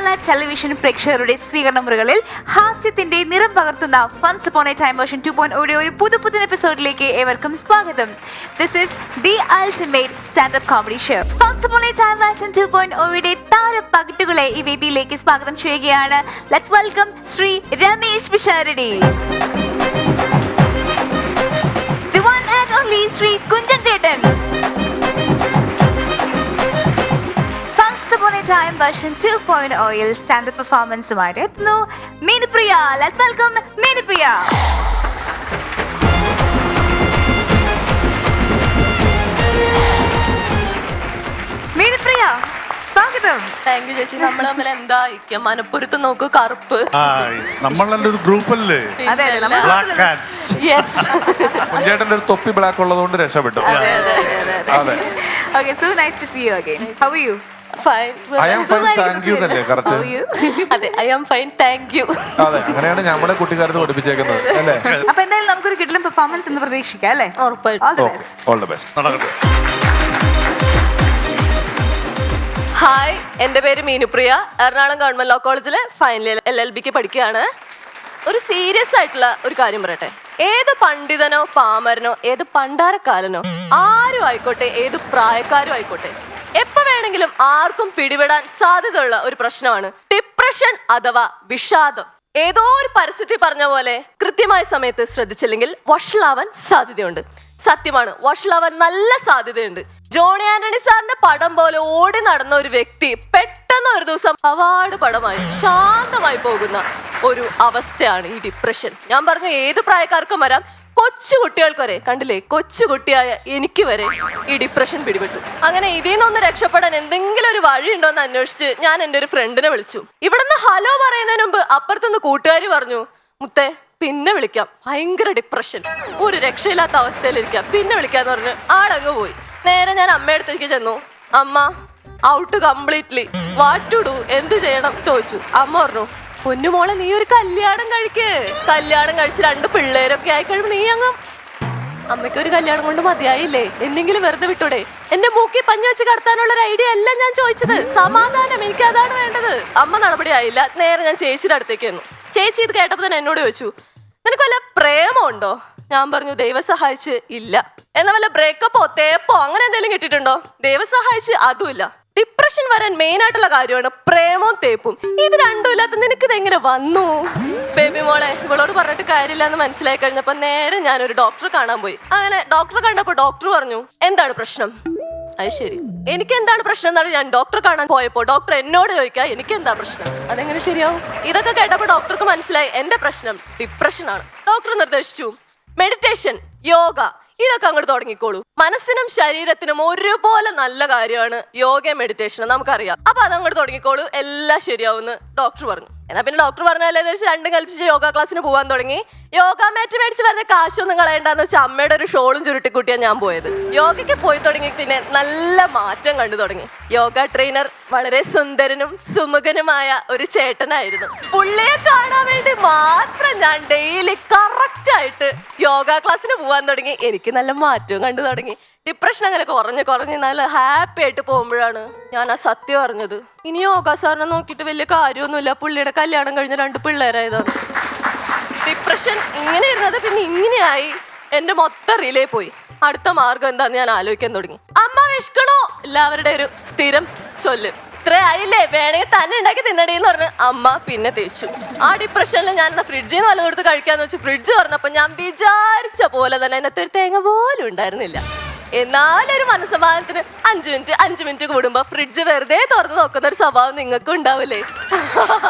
മലയാള television പ്രേക്ഷകരുടെ സ്വീകരണ മുറികളിൽ ഹാസ്യത്തിന്റെ നിറം പകർത്തുന്ന funs upon a time version 2.0 ഒരു പുതുപുത്തൻ എപ്പിസോഡിലേക്ക് ഏവർക്കും സ്വാഗതം. This is the ultimate standup comedy show. Funs upon a time version 2.0 താരപ്പകിട്ടുകളെ ഈ വേദിയിലേക്ക് സ്വാഗതം ചെയ്യുകയാണ്. Let's welcome Shri Ramesh Pisharody, the one and only Shri Kunchan ചേട്ടൻ, ടൈം വേർഷൻ 2.0 സ്റ്റാൻഡപ്പ് പെർഫോമൻസുമായിട്ട് എത്തുന്നു മീനുപ്രിയ. Let's welcome Meenupriya. മീനുപ്രിയ, സ്വാഗതം. താങ്ക് യു ചേച്ചി. നമ്മൾ തമ്മിൽ എന്താ ഐക്യം? മനപ്പുറത്ത് നോക്കൂ, കറുപ്പ്. നമ്മളൊരു ഗ്രൂപ്പല്ലേ? കുഞ്ചേട്ടന്റെ ഒരു തൊപ്പി ബ്ലാക്ക് ഉള്ളതുകൊണ്ട് രക്ഷപ്പെട്ടു. Okay, so nice to see you again. How are you? Fine. I am fine, thank you തന്നെ കറക്റ്റ്. അതെ, I am fine, thank you. അതെ, അങ്ങനെയാണ് നമ്മളെ കുട്ടിക്കാലത്ത് പഠിപ്പിച്ചേക്കുന്നത് അല്ലേ? അപ്പൊ എന്തായാലും നമുക്കൊരു കിടിലൻ പെർഫോമൻസ് എന്ന് പ്രതീക്ഷിക്കാം അല്ലേ? ഉറപ്പായിട്ടും. All the best. നടക്കട്ടെ. ഹായ്, എൻ്റെ പേര് മീനുപ്രിയ. എറണാകുളം ഗവൺമെന്റ് ലോ കോളേജിൽ ഫൈനൽ LLBക്ക് പഠിക്കുകയാണ്. ഒരു സീരിയസ് ആയിട്ടുള്ള ഒരു കാര്യം പറയട്ടെ. ഏത് പണ്ഡിതനോ പാമരനോ ഏത് പണ്ടാരക്കാലനോ ആരും ആയിക്കോട്ടെ, ഏത് പ്രായക്കാരും ആയിക്കോട്ടെ, എപ്പോ വേണമെങ്കിലും ആർക്കും പിടിപെടാൻ സാധ്യതയുള്ള ഒരു പ്രശ്നമാണ് ഡിപ്രഷൻ അഥവാ വിഷാദം. ഏതോ ഒരു പരസ്യത്തിൽ പറഞ്ഞ പോലെ കൃത്യമായ സമയത്ത് ശ്രദ്ധിച്ചില്ലെങ്കിൽ വഷളാവാൻ സാധ്യതയുണ്ട്. സത്യമാണ്, വഷളാവാൻ നല്ല സാധ്യതയുണ്ട്. ജോണി ആന്റണി സാറിന്റെ പടം പോലെ ഓടി നടന്ന ഒരു വ്യക്തി പെട്ടെന്ന് ഒരു ദിവസം അവാർഡ് പടമായി ശാന്തമായി പോകുന്ന ഒരു അവസ്ഥയാണ് ഈ ഡിപ്രഷൻ. ഞാൻ പറഞ്ഞു ഏത് പ്രായക്കാർക്കും വരാം, കൊച്ചു കുട്ടികൾക്ക് വരെ. കണ്ടില്ലേ, കൊച്ചു കുട്ടിയായ എനിക്ക് വരെ ഈ ഡിപ്രഷൻ പിടിപെട്ടു. അങ്ങനെ ഇതിൽ നിന്നൊന്ന് രക്ഷപ്പെടാൻ എന്തെങ്കിലും ഒരു വഴി ഉണ്ടോ എന്ന് അന്വേഷിച്ച് ഞാൻ എൻ്റെ ഒരു ഫ്രണ്ടിനെ വിളിച്ചു. ഇവിടുന്ന് ഹലോ പറയുന്നതിന് മുമ്പ് അപ്പുറത്തുനിന്ന് കൂട്ടുകാരി പറഞ്ഞു, മുത്തേ പിന്നെ വിളിക്കാം, ഭയങ്കര ഡിപ്രഷൻ, ഒരു രക്ഷയില്ലാത്ത അവസ്ഥയിലിരിക്കാം, പിന്നെ വിളിക്കാന്ന് പറഞ്ഞു ആളങ്ങ് പോയി. നേരെ ഞാൻ അമ്മയടുത്തേക്ക് ചെന്നു. അമ്മ out completely, what to do, എന്ത് ചെയ്യണം ചോദിച്ചു. അമ്മ പറഞ്ഞു, പൊന്നുമോളെ നീ ഒരു കല്യാണം കഴിക്ക്, കല്യാണം കഴിച്ച് 2 പിള്ളേരൊക്കെ ആയി കഴിയുമ്പോൾ നീ അങ്ങ്. അമ്മയ്ക്ക് ഒരു കല്യാണം കൊണ്ട് മതിയായില്ലേ, എന്തെങ്കിലും വെറുതെ വിട്ടൂടെ? എന്റെ മൂക്കി പഞ്ഞു വെച്ച് കടത്താനുള്ള ഒരു ഐഡിയ അല്ല ഞാൻ ചോദിച്ചത്, സമാധാനം, എനിക്ക് അതാണ് വേണ്ടത്. അമ്മ നടപടി ആയില്ല. നേരെ ഞാൻ ചേച്ചിയുടെ അടുത്തേക്ക് വന്നു. ചേച്ചി ഇത് കേട്ടപ്പോൾ തന്നെ എന്നോട് ചോദിച്ചു, നിനക്ക് വല്ല പ്രേമമുണ്ടോ? ഞാൻ പറഞ്ഞു, ദൈവം സഹായിച്ച് ഇല്ല. എന്നാ വല്ല ബ്രേക്കപ്പോ തേപ്പോ അങ്ങനെ എന്തെങ്കിലും കിട്ടിയിട്ടുണ്ടോ? ദൈവം സഹായിച്ച് അതുമില്ല. ഡിപ്രഷൻ വരാൻ മെയിൻ ആയിട്ടുള്ള കാര്യമാണ് പ്രേമവും തേപ്പും. ഇത് രണ്ടും ഇല്ലാത്ത നിനക്ക് ഇതെങ്ങനെ വന്നു? ബേബി മോളെ, ഇവളോട് പറഞ്ഞിട്ട് കാര്യമില്ല എന്ന് മനസ്സിലായി കഴിഞ്ഞപ്പോ നേരെ ഞാനൊരു ഡോക്ടറെ കാണാൻ പോയി. അങ്ങനെ ഡോക്ടറെ കണ്ടപ്പോ ഡോക്ടർ പറഞ്ഞു, എന്താണ് പ്രശ്നം? അത് ശരി, എനിക്ക് എന്താണ് പ്രശ്നം എന്നാണ് ഞാൻ ഡോക്ടറെ കാണാൻ പോയപ്പോ ഡോക്ടർ എന്നോട് ചോദിക്കാം എനിക്ക് എന്താ പ്രശ്നം. അതെങ്ങനെ ശരിയാവും? ഇതൊക്കെ കേട്ടപ്പോ ഡോക്ടർക്ക് മനസ്സിലായി എന്റെ പ്രശ്നം ഡിപ്രഷൻ ആണ്. ഡോക്ടർ നിർദ്ദേശിച്ചു മെഡിറ്റേഷൻ, യോഗ, ഇതൊക്കെ അങ്ങോട്ട് തുടങ്ങിക്കോളൂ. മനസ്സിനും ശരീരത്തിനും ഒരുപോലെ നല്ല കാര്യമാണ് യോഗയും മെഡിറ്റേഷനും, നമുക്കറിയാം. അപ്പൊ അതങ്ങോട്ട് തുടങ്ങിക്കോളൂ, എല്ലാം ശരിയാവുമെന്ന് ഡോക്ടർ പറഞ്ഞു. എന്നാ പിന്നെ ഡോക്ടർ പറഞ്ഞാലേ രണ്ടും കൽപ്പിച്ച് യോഗ ക്ലാസ്സിന് പോകാൻ തുടങ്ങി. യോഗ മാറ്റ് മേടിച്ച് വെറുതെ കാശൊന്നും കളയണ്ടെന്ന് വെച്ചാൽ അമ്മയുടെ ഒരു ഷോളും ചുരുട്ടിക്കുട്ടിയാണ് ഞാൻ പോയത്. യോഗയ്ക്ക് പോയി തുടങ്ങി പിന്നെ നല്ല മാറ്റം കണ്ടു തുടങ്ങി. യോഗ ട്രെയിനർ വളരെ സുന്ദരനും സുമുഖനുമായ ഒരു ചേട്ടനായിരുന്നു. പുള്ളിയെ കാണാൻ വേണ്ടി മാത്രം ഞാൻ ഡെയിലി കറക്റ്റ് ആയിട്ട് യോഗ ക്ലാസ്സിന് പോകാൻ തുടങ്ങി. എനിക്ക് നല്ല മാറ്റവും കണ്ടു തുടങ്ങി. ഡിപ്രഷൻ അങ്ങനെ കുറഞ്ഞ് നല്ല ഹാപ്പി ആയിട്ട് പോകുമ്പോഴാണ് ഞാൻ ആ സത്യം അറിഞ്ഞത്. ഇനി യോഗ സാറിനെ നോക്കിയിട്ട് വലിയ കാര്യമൊന്നുമില്ല, പുള്ളിയുടെ കല്യാണം കഴിഞ്ഞ 2 പിള്ളേരായതാണ്. ഡിപ്രഷൻ ഇങ്ങനെ ഇരുന്നത് പിന്നെ ഇങ്ങനെയായി എന്റെ മൊത്തം റിലേ പോയി. അടുത്ത മാർഗം എന്താന്ന് ഞാൻ ആലോചിക്കാൻ തുടങ്ങി. അമ്മ വിഷ്കണോ എല്ലാവരുടെ ഒരു സ്ഥിരം ചൊല്ല്. ഇത്ര ആയില്ലേ, വേണമെങ്കിൽ തന്നെ ഉണ്ടാക്കി തിന്നടേന്ന് പറഞ്ഞ് അമ്മ പിന്നെ തേച്ചു. ആ ഡിപ്രഷനിൽ ഞാൻ ഫ്രിഡ്ജിൽ നിന്ന് വല്ലതും കൊടുത്ത് കഴിക്കാന്ന് വെച്ച് ഫ്രിഡ്ജ് തുറന്നപ്പോ ഞാൻ വിചാരിച്ച പോലെ തന്നെ അതിനകത്ത് ഒരു തേങ്ങ പോലും ഉണ്ടായിരുന്നില്ല. എന്നാലൊരു മനസ്സമാധാനത്തിന് 5 മിനിറ്റ് കൂടുമ്പോ ഫ്രിഡ്ജ് വെറുതെ തുറന്ന് നോക്കുന്ന ഒരു സ്വഭാവം നിങ്ങൾക്കും ഉണ്ടാവില്ലേ?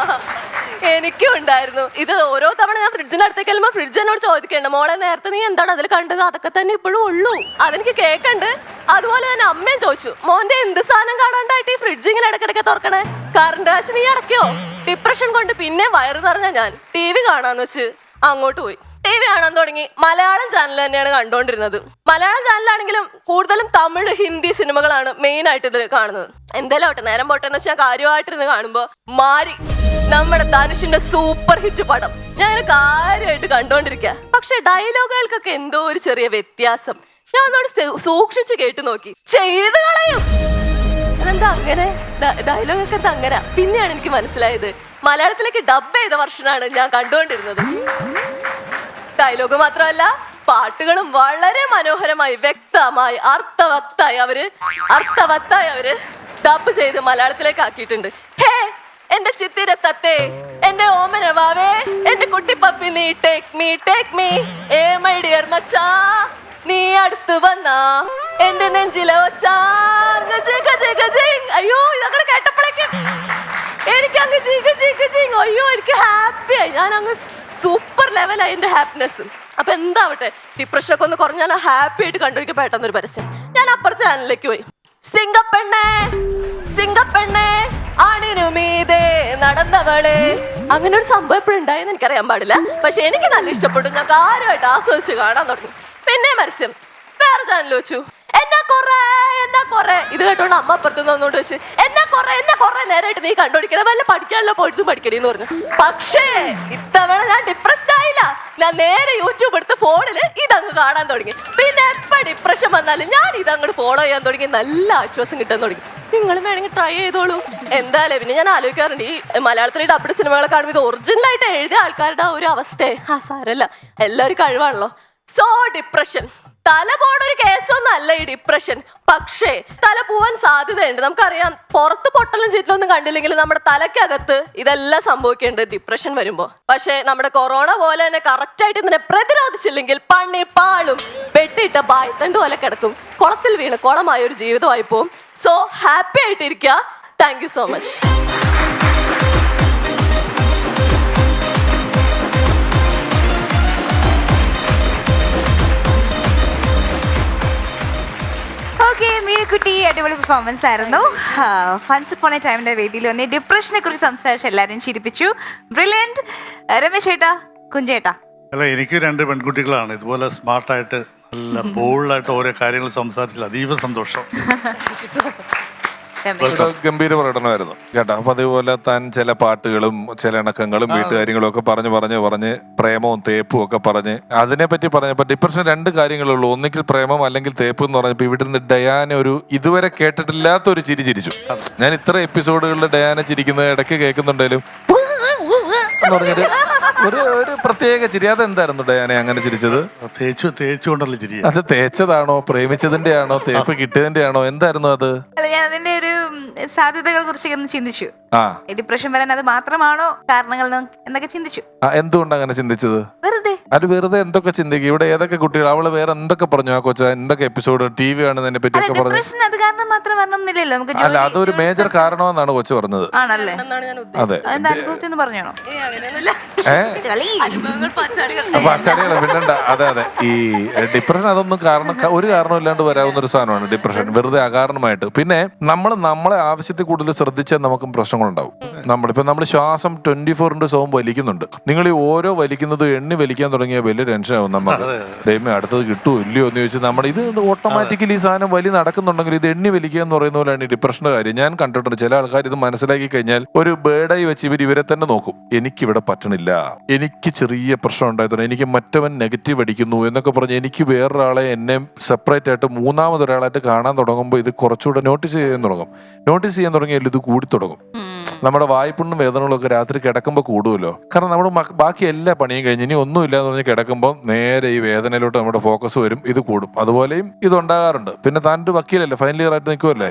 എനിക്കും ഉണ്ടായിരുന്നു. ഇത് ഓരോ തവണ ഞാൻ ഫ്രിഡ്ജിന്റെ അടുത്തേക്ക് ചെല്ലുമ്പോ ഫ്രിഡ്ജ് എന്നോട് ചോദിക്കേണ്ട, മോളെ നേരത്തെ നീ എന്താണ് അതിൽ കണ്ടത്? അതൊക്കെ തന്നെ ഇപ്പോഴും ഉള്ളൂ. അതെനിക്ക് കേൾക്കണ്ട്. അതുപോലെ തന്നെ അമ്മയും ചോദിച്ചു, മോന്റെ എന്ത് സാധനം കാണാണ്ടായിട്ട് ഈ ഫ്രിഡ്ജ് ഇങ്ങനെ ഇടയ്ക്കിടയ്ക്ക് തുറക്കണേ? കറണ്ട് കാശ് നീ അടയ്ക്കോ? ഡിപ്രഷൻ കൊണ്ട് പിന്നെ വയറ് നിറഞ്ഞ ഞാൻ TV കാണാന്ന് വെച്ച് അങ്ങോട്ട് പോയി. TV കാണാൻ തുടങ്ങി. മലയാളം ചാനൽ തന്നെയാണ് കണ്ടോണ്ടിരുന്നത്. മലയാളം ചാനലാണെങ്കിലും കൂടുതലും തമിഴ്, ഹിന്ദി സിനിമകളാണ് മെയിൻ ആയിട്ട് ഇത് കാണുന്നത്. എന്തായാലും ആവട്ടെ, നേരം പോട്ടെ എന്ന് വെച്ചാൽ കാര്യമായിട്ടിരുന്ന് കാണുമ്പോ മാരി, നമ്മുടെ ധനുഷിന്റെ സൂപ്പർ ഹിറ്റ് പടം ഞാൻ കാര്യമായിട്ട് കണ്ടോണ്ടിരിക്കുക. പക്ഷെ ഡയലോഗുകൾക്കൊക്കെ എന്തോ ഒരു ചെറിയ വ്യത്യാസം. ഞാൻ അതോട് സൂക്ഷിച്ച് കേട്ടു നോക്കി. ചെയ്ത് കളയും. എന്താ അങ്ങനെ, ഡയലോഗൊക്കെ എന്താ അങ്ങനെ. പിന്നെയാണ് എനിക്ക് മനസ്സിലായത് മലയാളത്തിലേക്ക് ഡബ് ചെയ്ത വർഷനാണ് ഞാൻ കണ്ടുകൊണ്ടിരുന്നത്. ഡയലോഗ് മാത്രമല്ല, പാട്ടുകളും വളരെ മനോഹരമായി, വ്യക്തമായി, അർത്ഥവത്തായി അവര് ഡബ് ചെയ്ത് മലയാളത്തിലേക്ക് ആക്കിയിട്ടുണ്ട്. ഹേ എന്റെ ചിത്തിര തത്തേ, എന്റെ ഓമന വാവേ, എന്റെ കുട്ടി പപ്പി, നീ ടേക്ക് മീ ഏ മൈ ഡിയർ മച്ചാ, നീ അടുത്ത് വന്നാ എന്റെ നെഞ്ചിലെ ഒച്ചാ. അയ്യോ ഇതൊക്കെ കേട്ടപ്പോഴേക്കും എനിക്ക് അങ്ങ് അയ്യോ എനിക്ക് ഹാപ്പിയായി. ഞാൻ അങ്ങ് സൂപ്പർ ലെവലായി എന്റെ ഹാപ്പിനെസ്. അപ്പൊ എന്താവട്ടെ, ഡിപ്രഷനൊക്കെ ഒന്ന് കുറഞ്ഞാൽ ഹാപ്പി ആയിട്ട് കണ്ടുപിടിക്കാൻ പെട്ടെന്നൊരു പരസ്യം. ഞാൻ അപ്പുറത്തെ ചാനലിലേക്ക് പോയി. സിംഗപ്പെണ്ണേ ആണിനുമീതേ നടന്നവളെ, അങ്ങനെ ഒരു സംഭവം എപ്പോഴും ഉണ്ടായെന്ന് എനിക്കറിയാൻ പാടില്ല. പക്ഷെ എനിക്ക് നല്ല ഇഷ്ടപ്പെട്ടു. ഞാൻ കാര്യമായിട്ട് ആസ്വദിച്ച് കാണാൻ തുടങ്ങി. പിന്നെ പരസ്യം വേറെ ചാനൽ വെച്ചു. എന്നാ കൊറേ ഇത് കേട്ടോണ്ട് അമ്മ അപ്പുറത്ത് നിന്നോണ്ട് വെച്ച് എന്നെ കൊറേ നേരമായിട്ട് നീ കണ്ടുപിടിക്കണം, വല്ല പഠിക്കാനല്ലോ പോയിട്ട് പഠിക്കണേന്ന് പറഞ്ഞു. പക്ഷേ ഇത്തവണ ഞാൻ ഡിപ്രസ്ഡ് ആയില്ല. ഞാൻ നേരെ യൂട്യൂബ് എടുത്ത് ഫോണിൽ ഇതങ്ങ് കാണാൻ തുടങ്ങി. പിന്നെ എപ്പോ ഡിപ്രഷൻ വന്നാലും ഞാൻ ഇതങ്ങോട്ട് ഫോളോ ചെയ്യാൻ തുടങ്ങി. നല്ല ആശ്വാസം കിട്ടാൻ തുടങ്ങി. നിങ്ങളും വേണമെങ്കിൽ ട്രൈ ചെയ്തോളൂ. എന്തായാലും പിന്നെ ഞാൻ ആലോചിക്കാറുണ്ട്, ഈ മലയാളത്തിലെ ഡബ്ഡ് സിനിമകളെ കാണുമ്പോൾ ഇത് ഒറിജിനലായിട്ട് എഴുതിയ ആൾക്കാരുടെ ആ ഒരു അവസ്ഥയെ സാരല്ല, എല്ലാവരും കഴിവാണല്ലോ. സോ ഡിപ്രഷൻ തല പോണ ഒരു കേസൊന്നും അല്ല ഈ ഡിപ്രഷൻ. പക്ഷേ തല പോവാൻ സാധ്യതയുണ്ട്. നമുക്കറിയാം, പുറത്ത് പൊട്ടലും ചീറ്റലൊന്നും കണ്ടില്ലെങ്കിൽ നമ്മുടെ തലക്കകത്ത് ഇതെല്ലാം സംഭവിക്കേണ്ടത് ഡിപ്രഷൻ വരുമ്പോ. പക്ഷേ നമ്മുടെ കൊറോണ പോലെ തന്നെ കറക്റ്റ് ആയിട്ട് ഇതിനെ പ്രതിരോധിച്ചില്ലെങ്കിൽ പണി പാളും, വെട്ടിയിട്ട ബായ്തണ്ട് പോലെ കിടക്കും, കുളത്തിൽ വീണ് കുളമായ ഒരു ജീവിതമായി പോവും. സോ ഹാപ്പി ആയിട്ടിരിക്കുക. Thank you so much. Okay, Meenukutty അടിപൊളി പെർഫോമൻസ് ആയിരുന്നു. ഫൺസ് അപ്പോൺ എ ടൈമിന്റെ വേദിയിൽ വന്ന് ഡിപ്രഷനെ കുറിച്ച് സംസാരിച്ച് എല്ലാവരും ചിരിപ്പിച്ചു. ബ്രില്യന്റ്. രമേശ് ഏട്ടാ, കുഞ്ചേട്ടാ. അല്ല, എനിക്ക് 2 പെൺകുട്ടികളാണ്. ഇതുപോലെ സ്മാർട്ടായിട്ട് നല്ല ബോൾഡായിട്ട് ഓരോ കാര്യങ്ങൾ സംസാരിച്ചില്ല. അതീവ സന്തോഷം. ഗംഭീര പ്രകടനമായിരുന്നു കേട്ടോ. അപ്പൊ അതേപോലെ താൻ ചില പാട്ടുകളും ചില ഇണക്കങ്ങളും വീട്ടുകാര്യങ്ങളും ഒക്കെ പറഞ്ഞ് പ്രേമവും തേപ്പും ഒക്കെ പറഞ്ഞ് അതിനെപ്പറ്റി പറഞ്ഞപ്പോ ഡിപ്രഷൻ 2 കാര്യങ്ങളുള്ളൂ. ഒന്നിക്കിൽ പ്രേമം അല്ലെങ്കിൽ തേപ്പ് എന്ന് പറഞ്ഞപ്പോ ഇവിടുന്ന് ഡയാന ഒരു ഇതുവരെ കേട്ടിട്ടില്ലാത്ത ഒരു ചിരി ചിരിച്ചു. ഞാൻ ഇത്ര എപ്പിസോഡുകളിൽ ഡയാന ചിരിക്കുന്നത് ഇടയ്ക്ക് കേൾക്കുന്നുണ്ടെങ്കിലും എന്ന് പറഞ്ഞൊരു ഒരു പ്രത്യേക ചിരി. അതെന്തായിരുന്നു ഡയാനെ അങ്ങനെ ചിരിച്ചത്? തേച്ചുകൊണ്ടല്ലോ ചിരി. അത് തേച്ചതാണോ, പ്രേമിച്ചതിന്റെ ആണോ, തേപ്പ് കിട്ടിയതിന്റെ ആണോ, എന്തായിരുന്നു അത്? അല്ല, ഞാൻ അതിന്റെ ഒരു സാധ്യതകളെ കുറിച്ച് ചിന്തിച്ചു. ഡിപ്രഷൻ വരാൻ അത് മാത്രമാണോ കാരണങ്ങൾ എന്നൊക്കെ ചിന്തിച്ചു. എന്തുകൊണ്ട് അങ്ങനെ ചിന്തിച്ചത്? വെറുതെ എന്തൊക്കെ ചിന്തിക്കും. ഇവിടെ ഏതൊക്കെ കുട്ടികൾ, അവള് വേറെ എന്തൊക്കെ പറഞ്ഞു ആ കൊച്ച, എന്തൊക്കെ എപ്പിസോഡ് TV കാണുന്നതിനെ പറ്റി ഒക്കെ പറഞ്ഞു. അല്ല, അതൊരു മേജർ കാരണമെന്നാണ് കൊച്ചു പറഞ്ഞത്. ആണല്ലേ? അതെ, അനുഭവത്തിൽ പറഞ്ഞാണോ? പച്ചാടികളെ പിന്നണ്ട. അതെ, ഈ ഡിപ്രഷൻ അതൊന്നും ഒരു കാരണമില്ലാണ്ട് വരാവുന്ന ഒരു സാധനമാണ് ഡിപ്രഷൻ, വെറുതെ അകാരണമായിട്ട്. പിന്നെ നമ്മളെ ആവശ്യത്തിൽ കൂടുതൽ ശ്രദ്ധിച്ചാൽ നമുക്കും പ്രശ്നങ്ങളുണ്ടാവും. നമ്മൾ ശ്വാസം 24/7 വലിക്കുന്നുണ്ട്. നിങ്ങൾ ഈ ഓരോ വലിക്കുന്നതും എണ്ണി വലിക്കാൻ തുടങ്ങിയ വലിയ ടെൻഷനാവും നമുക്ക്. ദൈവമേ അടുത്തത് കിട്ടുമോ ഇല്ലയോ എന്ന് ചോദിച്ചാൽ ഇത് ഓട്ടോമാറ്റിക്കലി ഈ സാധനം വലി നടക്കുന്നുണ്ടെങ്കിൽ ഇത് എണ്ണി വലിക്കുക എന്ന് പറയുന്ന പോലെയാണ് ഈ ഡിപ്രഷന്റെ കാര്യം. ഞാൻ കണ്ടിട്ടുണ്ട് ചില ആൾക്കാർ ഇത് മനസ്സിലാക്കി കഴിഞ്ഞാൽ ഒരു ബേർഡായി വെച്ച് ഇവരെ തന്നെ നോക്കും. എനിക്കിവിടെ പറ്റണില്ല, എനിക്ക് ചെറിയ പ്രശ്നം ഉണ്ടായിരുന്നു, എനിക്ക് മറ്റവൻ നെഗറ്റീവ് അടിക്കുന്നു എന്നൊക്കെ പറഞ്ഞ് എനിക്ക് വേറൊരാളെ എന്നെ സെപ്പറേറ്റ് ആയിട്ട് മൂന്നാമതൊരാളായിട്ട് കാണാൻ തുടങ്ങുമ്പോൾ ഇത് കുറച്ചുകൂടെ നോട്ടീസ് ചെയ്യാൻ തുടങ്ങിയാൽ ഇത് കൂടി തുടങ്ങും. നമ്മുടെ വായ്പുണ്ണും വേദനകളും ഒക്കെ രാത്രി കിടക്കുമ്പോൾ കൂടുമല്ലോ. കാരണം നമ്മുടെ ബാക്കി എല്ലാ പണിയും കഴിഞ്ഞ് ഇനി ഒന്നുമില്ലാന്ന് പറഞ്ഞ് കിടക്കുമ്പോൾ നേരെ ഈ വേദനയിലോട്ട് നമ്മുടെ ഫോക്കസ് വരും, ഇത് കൂടും. അതുപോലെയും ഇതുണ്ടാകാറുണ്ട്. പിന്നെ താൻ ഒരു വക്കീലല്ലേ, ഫൈനൽ ഇയർ ആയിട്ട് നിൽക്കുമല്ലേ.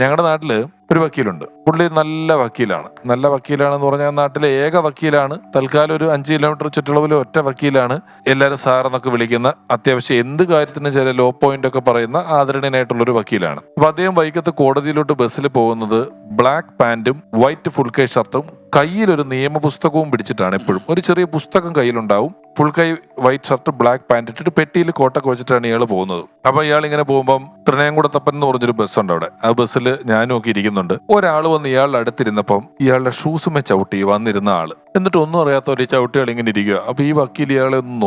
ഞങ്ങളുടെ നാട്ടില് ഒരു വക്കീലുണ്ട്. പുള്ളി നല്ല വക്കീലാണെന്ന് പറഞ്ഞാൽ നാട്ടിലെ ഏക വക്കീലാണ്. തൽക്കാലം ഒരു 5 കിലോമീറ്റർ ചുറ്റളവിൽ ഒറ്റ വക്കീലാണ്. എല്ലാവരും സാറെന്നൊക്കെ വിളിക്കുന്ന, അത്യാവശ്യം എന്ത് കാര്യത്തിനും ചില ലോ പോയിന്റ് ഒക്കെ പറയുന്ന ആദരണീയനായിട്ടുള്ളൊരു വക്കീലാണ്. അപ്പൊ അദ്ദേഹം വൈക്കത്ത് കോടതിയിലോട്ട് ബസ്സിൽ പോകുന്നത് ബ്ലാക്ക് പാന്റും വൈറ്റ് ഫുൾ കൈ ഷർട്ടും കയ്യിലൊരു നിയമപുസ്തകവും പിടിച്ചിട്ടാണ്. എപ്പോഴും ഒരു ചെറിയ പുസ്തകം കയ്യിലുണ്ടാവും. ഫുൾ കൈ വൈറ്റ് ഷർട്ട് ബ്ലാക്ക് പാന്റ് ഇട്ടിട്ട് പെട്ടിയിൽ കോട്ടൊക്കെ വെച്ചിട്ടാണ് ഇയാൾ പോകുന്നത്. അപ്പൊ ഇയാൾ ഇങ്ങനെ പോകുമ്പോൾ തൃണയംകുടത്തപ്പൻ എന്ന് പറഞ്ഞൊരു ബസ്സുണ്ട് അവിടെ. ആ ബസ്സിൽ ഞാനും ഒക്കെ ഇരിക്കുന്നുണ്ട്. ഒരാൾ വന്ന് ഇയാളുടെ അടുത്തിരുന്നപ്പം ഇയാളുടെ ഷൂസുമേ ചവിട്ടി വന്നിരുന്ന ആള്. എന്നിട്ട് ഒന്നും അറിയാത്തവര് ചവിട്ടിയാൾ ഇങ്ങനെ ഇരിക്കുക. അപ്പൊ ഈ വക്കീൽ ഇയാളെ ഒന്ന്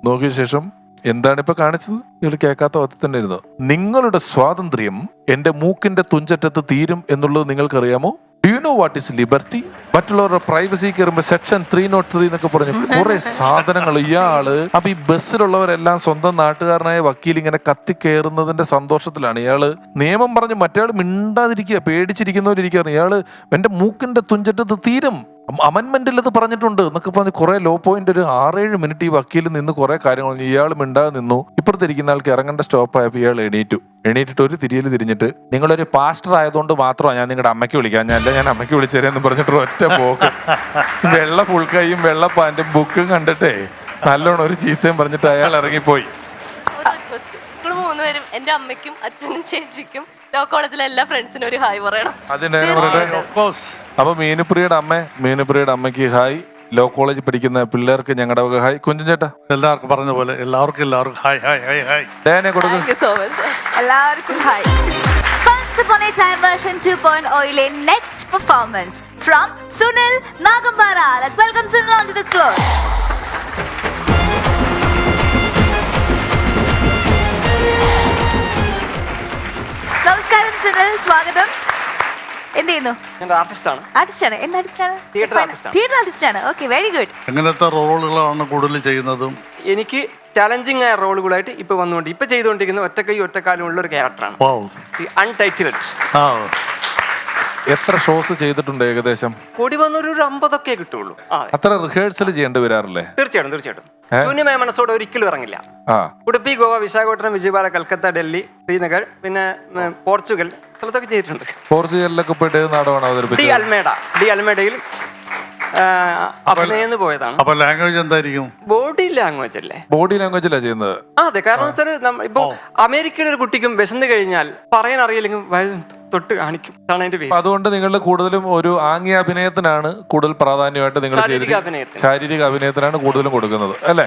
നോക്കിയ ശേഷം എന്താണ് ഇപ്പൊ കാണിച്ചത്? ഇയാൾ കേൾക്കാത്ത വത്തിൽ തന്നെ ഇരുന്നു. നിങ്ങളുടെ സ്വാതന്ത്ര്യം എന്റെ മൂക്കിന്റെ തുഞ്ചറ്റത്ത് തീരും എന്നുള്ളത് നിങ്ങൾക്കറിയാമോ? Do you know what is liberty? മറ്റുള്ളവരുടെ പ്രൈവസി കയറുമ്പോൾ സെക്ഷൻ 303 എന്നൊക്കെ പറഞ്ഞു കുറെ സാധനങ്ങൾ ഇയാള്. അപ്പൊ ഈ ബസ്സിലുള്ളവരെല്ലാം സ്വന്തം നാട്ടുകാരനായ വക്കീൽ ഇങ്ങനെ കത്തിക്കയറുന്നതിന്റെ സന്തോഷത്തിലാണ് ഇയാള് നിയമം പറഞ്ഞ് മറ്റേയാൾ മിണ്ടാതിരിക്കുക, പേടിച്ചിരിക്കുന്നവരിയ്ക്കാറ്. ഇയാള് എന്റെ മൂക്കിന്റെ തുഞ്ചറ്റത്ത് തീരും, അമൻമെന്റിൽ അത് പറഞ്ഞിട്ടുണ്ട് എന്നൊക്കെ പറഞ്ഞ് കുറെ ലോ പോയിന്റ് ഒരു 6-7 മിനിറ്റ് ഈ വക്കീൽ നിന്ന് കുറെ കാര്യങ്ങൾ പറഞ്ഞു. ഇയാൾ മിണ്ടാതെ നിന്നു. ഇപ്പുറത്തിരിക്കുന്ന ആൾക്ക് ഇറങ്ങേണ്ട സ്റ്റോപ്പായപ്പോൾ ഇയാൾ എണീറ്റിട്ട് ഒരു തിരിയൽ തിരിഞ്ഞിട്ട്, നിങ്ങളൊരു പാസ്റ്റർ ആയതുകൊണ്ട് മാത്രമാണ് ഞാൻ നിങ്ങളുടെ അമ്മയ്ക്ക് വിളിക്കാം, ഞാൻ അമ്മയ്ക്ക് വിളിച്ചേരെന്ന് പറഞ്ഞിട്ട് ഒറ്റ പോക്ക്. വെള്ള ഫുൾ കൈയും വെള്ള പാന്റും ബുക്കും കണ്ടിട്ടേ നല്ലോണം ഒരു ചീത്തയും പറഞ്ഞിട്ട് അയാൾ ഇറങ്ങിപ്പോയി. ഒരു റിക്വസ്റ്റ്, നിങ്ങൾ മൂന്നുപേരും എന്റെ അമ്മയ്ക്കും അച്ഛനും ചേച്ചിക്കും ലോ കോളേജിലെ എല്ലാ ഫ്രണ്ട്സിനും ഒരു ഹായ് പറയണം. അതിന് അപ്പൊ മീനുപ്രിയയുടെ അമ്മയ്ക്ക് ഹായ്, ലോ കോളേജിൽ പഠിക്കുന്ന പിള്ളേർക്ക് ഞങ്ങളുടെ വക ഹായ്. കുഞ്ചൻ ചേട്ടാ എല്ലാവർക്കും പറഞ്ഞ പോലെ എല്ലാവർക്കും ഹായ് ഹായ് ഹായ് ഹായ്. ഡേനെ കൊടുക്കും. Thank you so much. എല്ലാവർക്കും hi. Once Upon a Time version 2.0 next performance from Sunil Nagambara. Let's welcome Sunil onto the floor. നമസ്കാരം സുനിൽ, സ്വാഗതം. എന്ത് ചെയ്യുന്നു? ആർട്ടിസ്റ്റാണ്. ആർട്ടിസ്റ്റാണ്. എന്ത് ആർട്ടിസ്റ്റാണ്? തിയേറ്റർ ആർട്ടിസ്റ്റാണ്. തിയേറ്റർ ആർട്ടിസ്റ്റാണ്. Okay, very good. എങ്ങനത്തെ റോളുകളാണ് കൂടുതൽ ചെയ്യുന്നതും? എനിക്ക് ചാലഞ്ചിങ് ആയ റോളുകളായിട്ട് ഇപ്പൊ വന്നുകൊണ്ട് ഇപ്പൊ ചെയ്തുകൊണ്ടിരിക്കുന്ന ഒറ്റക്കൈ ഒറ്റക്കാലും ഉള്ള ഒരു ക്യാരക്ടറാണ്. അൺടൈറ്റിൽഡ്. എത്ര ഷോസ് ചെയ്തിട്ടുണ്ട് ഏകദേശം? കൂടി വന്നൊരു 50 കിട്ടുള്ളൂ. അത്ര റിഹേഴ്സൽ ചെയ്യേണ്ടി വരാറില്ലേ? തീർച്ചയായിട്ടും. ശൂന്യമായ മനസ്സോടെ ഒരിക്കലും ഇറങ്ങില്ല. ഉടുപ്പി, ഗോവ, വിശാഖപട്ടണം, വിജയവാഡ, കൽക്കത്ത, ഡൽഹി, ശ്രീനഗർ, പിന്നെ പോർച്ചുഗൽ സ്ഥലത്തൊക്കെ ചെയ്തിട്ടുണ്ട്. പോർച്ചുഗലിലൊക്കെ പോയിട്ട് നാടകമാണ് അവതരിപ്പിച്ചത്. ഡി അൽമേഡയിൽ അഭിനയിന്ന് പോയതാണ്. അപ്പൊ ലാംഗ്വേജ് എന്തായിരിക്കും? ബോഡി ലാംഗ്വേജ് അല്ലേ? ബോഡി ലാംഗ്വേജിലാ ചെയ്യുന്നത്. അതെ, കാരണം വെച്ചാൽ ഇപ്പൊ അമേരിക്കയിലെ ഒരു കുട്ടിക്കും വിശന്ന് കഴിഞ്ഞാൽ പറയാൻ അറിയില്ലെങ്കിൽ തൊട്ട് കാണിക്കും. അതുകൊണ്ട് നിങ്ങൾ കൂടുതലും ഒരു ആംഗ്യ അഭിനയത്തിനാണ് കൂടുതൽ പ്രാധാന്യമായിട്ട് നിങ്ങൾ ശാരീരിക അഭിനയത്തിനാണ് കൂടുതലും കൊടുക്കുന്നത് അല്ലേ?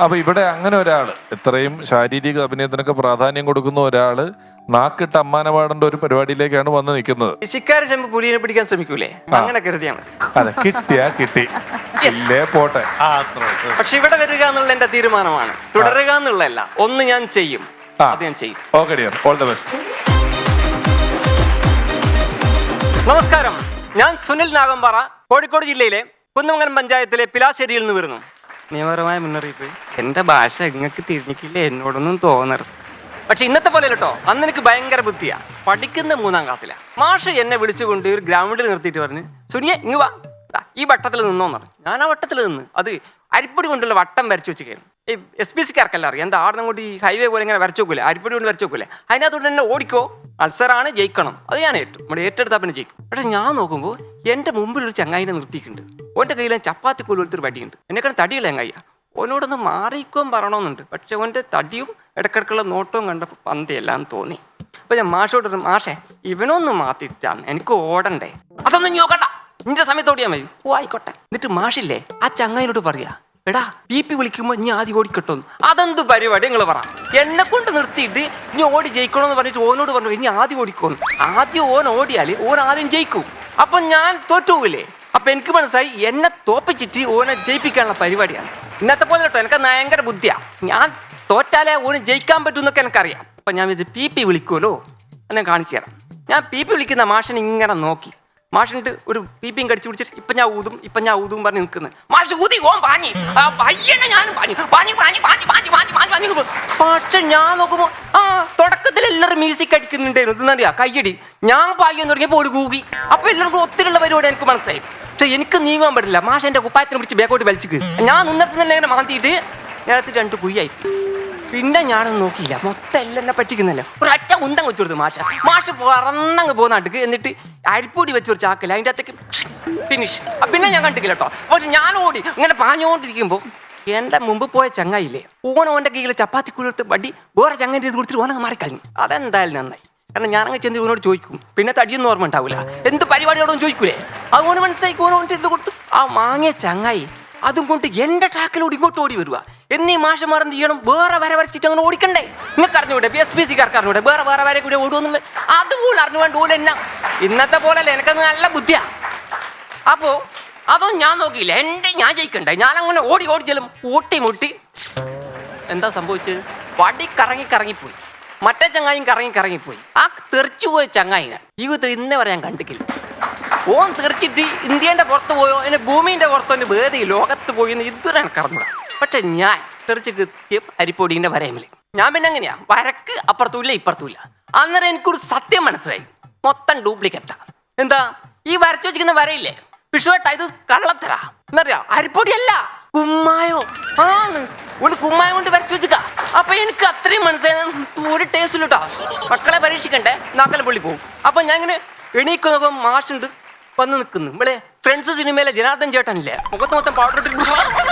അപ്പൊ ഇവിടെ അങ്ങനെ ഒരാള് ഇത്രയും ശാരീരിക അഭിനയത്തിനൊക്കെ പ്രാധാന്യം കൊടുക്കുന്ന ഒരാള് നാക്കിട്ട് അമ്മാന പാടേണ്ട ഒരു പരിപാടിയിലേക്കാണ് വന്ന് നിൽക്കുന്നത്. ശിക്കാരി ചെമ്പ് പുലിയെ പിടിക്കാൻ ശ്രമിക്കൂലേ, അങ്ങനെ കരുതിയാ മതി. അതെ, കിട്ടി ഇല്ലേ പോട്ടെ. പക്ഷെ ഇവിടെ വരിക എന്നുള്ള എന്റെ തീരുമാനമാണ്. തുടരുക എന്നുള്ളതല്ല, ഒന്ന് ഞാൻ ചെയ്യും, അത് ഞാൻ ചെയ്യും. Okay dear, all the best. നമസ്കാരം, ഞാൻ സുനിൽ നാഗമ്പാറ, കോഴിക്കോട് ജില്ലയിലെ കുന്നമംഗലം പഞ്ചായത്തിലെ പിലാശ്ശേരിയിൽ നിന്ന് വരുന്നു. നിയമപരമായ മുന്നറിയിപ്പ്, എന്റെ ഭാഷ നിങ്ങൾക്ക് തിരിഞ്ഞിട്ടില്ല എന്നോടൊന്നും തോന്നരുത്. പക്ഷെ ഇന്നത്തെ പോലെ കേട്ടോ, അന്ന് എനിക്ക് ഭയങ്കര ബുദ്ധിയാ. പഠിക്കുന്ന 3ാം ക്ലാസ്സിലാ. മാഷ് എന്നെ വിളിച്ചുകൊണ്ട് ഒരു ഗ്രൗണ്ടിൽ നിർത്തിയിട്ട് പറഞ്ഞു, സുനിയെ ഇങ്ങ് വാ, ഈ വട്ടത്തിൽ നിന്നോന്ന് പറഞ്ഞു. ഞാൻ ആ വട്ടത്തിൽ നിന്ന് അത് അരിപ്പൊടി കൊണ്ടുള്ള വട്ടം വരച്ചു വെച്ചിരിക്കുന്നു. ഈ SPC-ക്കാർക്കല്ല അറിയാം, എന്താ ആടെ കൊണ്ട് ഈ ഹൈവേ പോലെ ഇങ്ങനെ വരച്ചു വെക്കൂലേ, അരിപ്പൊടി കൊണ്ട് വരച്ചു വെക്കൂലേ, അതിനകത്തോട്ട് തന്നെ ഓടിക്കോ, മത്സരമാണ്, ജയിക്കണം, അത് ഞാൻ നമ്മൾ ഏറ്റെടുത്താൽ പിന്നെ ജയിക്കും. പക്ഷെ ഞാൻ നോക്കുമ്പോൾ എൻ്റെ മുമ്പിൽ ഒരു ചങ്ങായിനെ നിർത്തിയിട്ടുണ്ട്. ഓൻ്റെ കയ്യിൽ ചപ്പാത്തി കോലൊരുത്തൊരു വടിയുണ്ട്. എന്നെക്കാളും തടിയുള്ള ചങ്ങായിയാ. ഓനോടൊന്ന് മാറിക്കോൻ പറയണമെന്നുണ്ട്. പക്ഷെ ഓൻ്റെ തടിയും ഇടക്കിടക്കുള്ള നോട്ടവും കണ്ടപ്പോൾ പന്തിയെല്ലാം തോന്നി. അപ്പൊ ഞാൻ മാഷോട് മാഷേ ഇവനൊന്നും മാറ്റിട്ടാണ്, എനിക്ക് ഓടണ്ടേ. അതൊന്നും നോക്കണ്ട, നിന്റെ സമയത്ത് ഓടിയാൽ മതി. ഓ ആയിക്കോട്ടെ. എന്നിട്ട് മാഷില്ലേ ആ ചങ്ങായിനോട് പറയാ, എടാ PP വിളിക്കുമ്പോൾ നീ ആദ്യം ഓടിക്കട്ടോന്ന്. അതെന്ത് പരിപാടി നിങ്ങൾ പറ. എന്നെ കൊണ്ട് നിർത്തിയിട്ട് നീ ഓടി ജയിക്കണമെന്ന് പറഞ്ഞിട്ട് ഓനോട് പറഞ്ഞു ഇനി ആദ്യം ഓടിക്കോന്ന്. ആദ്യം ഓൻ ഓടിയാൽ ഓൻ ആദ്യം ജയിക്കും. അപ്പൊ ഞാൻ തോറ്റുപോകില്ലേ. അപ്പൊ എനിക്ക് മനസ്സിലായി എന്നെ തോപ്പിച്ചിട്ട് ഓനെ ജയിപ്പിക്കാനുള്ള പരിപാടിയാണ്. ഇന്നത്തെ പോലെ കേട്ടോ, എനിക്ക് ഭയങ്കര ബുദ്ധിയാ. ഞാൻ തോറ്റാലേ ഓന് ജയിക്കാൻ പറ്റും എന്നൊക്കെ എനിക്കറിയാം. അപ്പൊ ഞാൻ വിചാരിച്ചു PP വിളിക്കുമല്ലോ, ഞാൻ കാണിച്ചു തരാം. ഞാൻ PP വിളിക്കുന്ന മാഷിനെ ഇങ്ങനെ നോക്കി. മാഷിട്ട് ഒരു PP കടിച്ചു പിടിച്ചിട്ട് ഇപ്പൊ ഞാൻ ഊതും പറഞ്ഞ് നിൽക്കുന്നത്. മാഷ് ഊതി ഓൻ പാഞ്ഞി ഞാനും പക്ഷെ ഞാൻ നോക്കുമ്പോ തുടക്കത്തിൽ എല്ലാവരും മ്യൂസിക് അടിക്കുന്നുണ്ടായിരുന്നു. ഇതെന്നറിയാ കയ്യടി. ഞാൻ പായ്യെന്ന് തുടങ്ങിയപ്പോൾ ഒരു കൂകി. അപ്പൊ എല്ലാവർക്കും ഒത്തിരിയുള്ള പരിപാടി എനിക്ക് മനസ്സിലായി. പക്ഷെ എനിക്ക് നീങ്ങാൻ പറ്റില്ല. മാഷ് എന്റെ കുപ്പായത്തിനെ പിടിച്ച് ബാക്കോട്ട് വലിച്ചിക്ക്. ഞാൻ നിന്നിടത്ത് തന്നെ ഇങ്ങനെ മാന്തിയിട്ട് നേരത്തെ 2 കുയ്യായി. പിന്നെ ഞാനൊന്നും നോക്കിയില്ല. മൊത്തം എല്ലാം എന്നെ പറ്റിക്കുന്നല്ലോ. ഒരൊറ്റ ഉന്തം വെച്ചു കൊടുത്തു മാഷ് പറന്നങ്ങ് പോകുന്ന നാട്ടിക്ക്. എന്നിട്ട് അരിപ്പൊടി വെച്ചൊരു ചാക്കല്ല അതിൻ്റെ അകത്തേക്ക് ഫിനിഷ്. പിന്നെ ഞാൻ കണ്ടിക്കില്ല കേട്ടോ. പക്ഷെ ഞാൻ ഓടി ഇങ്ങനെ പാഞ്ഞുകൊണ്ടിരിക്കുമ്പോൾ എൻ്റെ മുമ്പ് പോയ ചങ്ങായില്ലേ, ഓൻ്റെ കയ്യിൽ ചപ്പാത്തി കുലത്ത് വടി വേറെ ചങ്ങൻ്റെ ഇത് കൊടുത്തിട്ട് ഓനങ്ങ് മാറിക്കഴിഞ്ഞു. അതെന്തായാലും നന്നായി. കാരണം ഞാനങ്ങ് ചെന്ന് ഇവനോട് ചോദിക്കും. പിന്നെ തടിയൊന്നും ഓർമ്മ ഉണ്ടാവില്ല. എന്ത് പരിപാടിയോടൊന്നും ചോദിക്കൂലേ. അതുകൊണ്ട് മനസ്സിലാക്കി ഓനോട്ട് ഇത് കൊടുത്തു. ആ മാങ്ങിയ ചങ്ങായി അതും കൊണ്ട് എൻ്റെ ട്രാക്കിലൂടെ ഇങ്ങോട്ട് ഓടി വരുക. എന്നീ മാഷന്മാർ എന്ത് ചെയ്യണം, വേറെ വര വരച്ചിട്ട് അങ്ങനെ ഓടിക്കണ്ടേ. നിങ്ങൾക്ക് അറിഞ്ഞൂടെ, SPC-ക്കാർക്ക് അറിഞ്ഞൂടെ വേറെ വര കൂടെ ഓടുമെന്നുള്ളത്. അതുപോലെ അറിഞ്ഞുകൊണ്ട് ഓല എന്നാ ഇന്നത്തെ പോലല്ലേ, എനിക്കത് നല്ല ബുദ്ധിയാ. അപ്പോ അതൊന്നും ഞാൻ നോക്കിയില്ല. ഞാൻ ജയിക്കണ്ടേ. ഞാൻ അങ്ങനെ ഓടി ചെല്ലും മുട്ടി. എന്താ സംഭവിച്ചത്, വടി കറങ്ങിപ്പോയി. മറ്റേ ചങ്ങായും കറങ്ങിപ്പോയി. ആ തെറിച്ചുപോയ ചങ്ങായിനെ ജീവിതത്തിൽ ഇന്നേ വരെ ഞാൻ കണ്ടിട്ടില്ല. ഓൻ തെറിച്ചിട്ട് ഇന്ത്യന്റെ പുറത്ത് പോയോ എന്നെ ഭൂമിന്റെ പുറത്തോ എന്റെ വേദി ലോകത്ത് പോയി എന്ന് ഇതുവരെ എനിക്ക് അറിഞ്ഞൂടാ. പക്ഷെ ഞാൻ തെറിച്ച് കൃത്യം അരിപ്പൊടിന്റെ വരയമില്ല. ഞാൻ പിന്നെ എങ്ങനെയാ വരക്ക് അപ്പുറത്തുമില്ല ഇപ്പുറത്തുമില്ല. അന്നേരം എനിക്കൊരു സത്യം മനസ്സിലായി, മൊത്തം ഡ്യൂപ്ലിക്കേറ്റാ. എന്താ ഈ വരച്ചു വെച്ചിരിക്കുന്ന വരയില്ലേ വിഷുവേട്ട, ഇത് കള്ളത്തരാ. എന്നറിയാ അരിപ്പൊടിയല്ല, കുമ്മായോ ആണ്. ഒരു കുമ്മായം കൊണ്ട് വരച്ചു വെച്ചിക്ക. അപ്പൊ എനിക്ക് അത്രയും മനസ്സിലായി ഒരു ടേസ്റ്റ് കേട്ടോ. മക്കളെ പരീക്ഷിക്കണ്ടേ, നാക്കല പൊള്ളി പോകും. അപ്പൊ ഞാൻ ഇങ്ങനെ എണീക്കുന്നപ്പം മാഷുണ്ട് വന്ന് നിൽക്കുന്നു. ഇവിടെ ഫ്രണ്ട്സ് സിനിമയിലെ ജനാർദ്ദൻ ചേട്ടനില്ലേ, മുഖത്ത് മൊത്തം പൗഡർ ഇട്ട്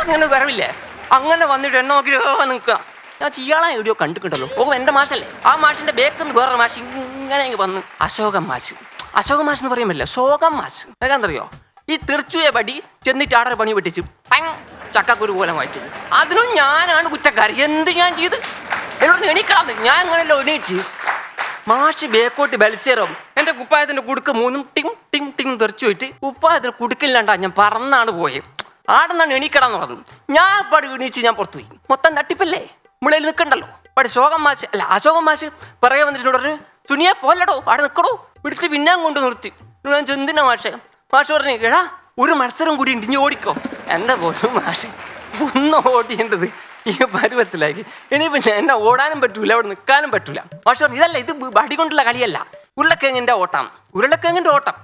ഇങ്ങനെ വരവില്ലേ, അങ്ങനെ വന്നിട്ട് എണ്ണ നോക്കി നിൽക്കുക. ഞാൻ ചെയ്യാളാൻ എവിടെയോ കണ്ടിട്ടുണ്ടല്ലോ. ഓ എൻ്റെ മാഷല്ലേ. ആ മാഷിന്റെ ബേക്കിൽ വേറെ മാഷ് ഇങ്ങനെ വന്ന് അശോകൻ മാഷ്. അശോകൻ മാഷ് എന്ന് പറയുമ്പോൾ ശോകം മാഷ്. എന്താണെന്നറിയോ, ഈ തെറിച്ചുയെ പടി ചെന്നിട്ട് ആടര പണി വെട്ടിച്ച് ചക്കക്കുരു പോലെ വായിച്ചത്. അതിനും ഞാനാണ് കുറ്റക്കാരി. എന്ത് ഞാൻ ചെയ്ത് എന്നോട് എണീക്കളാന്ന്. ഞാൻ അങ്ങനെയല്ലോ എണീച്ച് മാഷ് ബേക്കോട്ട് ബലിച്ചേറും. എൻ്റെ കുപ്പായത്തിന്റെ കുടുക്ക് മൂന്നും ടിം ടിം ടിം തെറിച്ചു പോയിട്ട് കുപ്പായത്തിന് കുടുക്കില്ലാണ്ടാ ഞാൻ പറന്നാണ് പോയത്. ആടെന്നാണ് എണീക്കടാന്ന് പറഞ്ഞു. ഞാൻ പടി എണീച്ച് ഞാൻ പുറത്തു പോയി. മൊത്തം തട്ടിപ്പല്ലേ, മുളയിൽ നിൽക്കണ്ടല്ലോ. പടി ശോകം മാഷ് അല്ല അശോകൻ മാഷ് പറയാൻ വന്നിട്ട് പറഞ്ഞു, സുനിയെ പോലടോ അവിടെ നിൽക്കടോ. പിടിച്ച് പിന്നാൻ കൊണ്ട് നിർത്തി. ഞാൻ ചെന്തിനാ മാഷേ. മാഷ് പറഞ്ഞു, എടാ ഒരു മത്സരം കൂടി ഉണ്ട്, ഇനി ഓടിക്കോ. എൻ്റെ പോലും മാഷ് ഒന്ന് ഓടിയേണ്ടത് ഈ പരുവത്തിലാക്കി. ഇനിയിപ്പോൾ എന്നെ ഓടാനും പറ്റൂല, അവിടെ നിൽക്കാനും പറ്റൂല. മാഷ് പറഞ്ഞു, ഇതല്ല, ഇത് വടി കൊണ്ടുള്ള കളിയല്ല, ഉരുളക്കിഴങ്ങിൻ്റെ ഓട്ടം, ഉരുളക്കിഴങ്ങിൻ്റെ ഓട്ടം.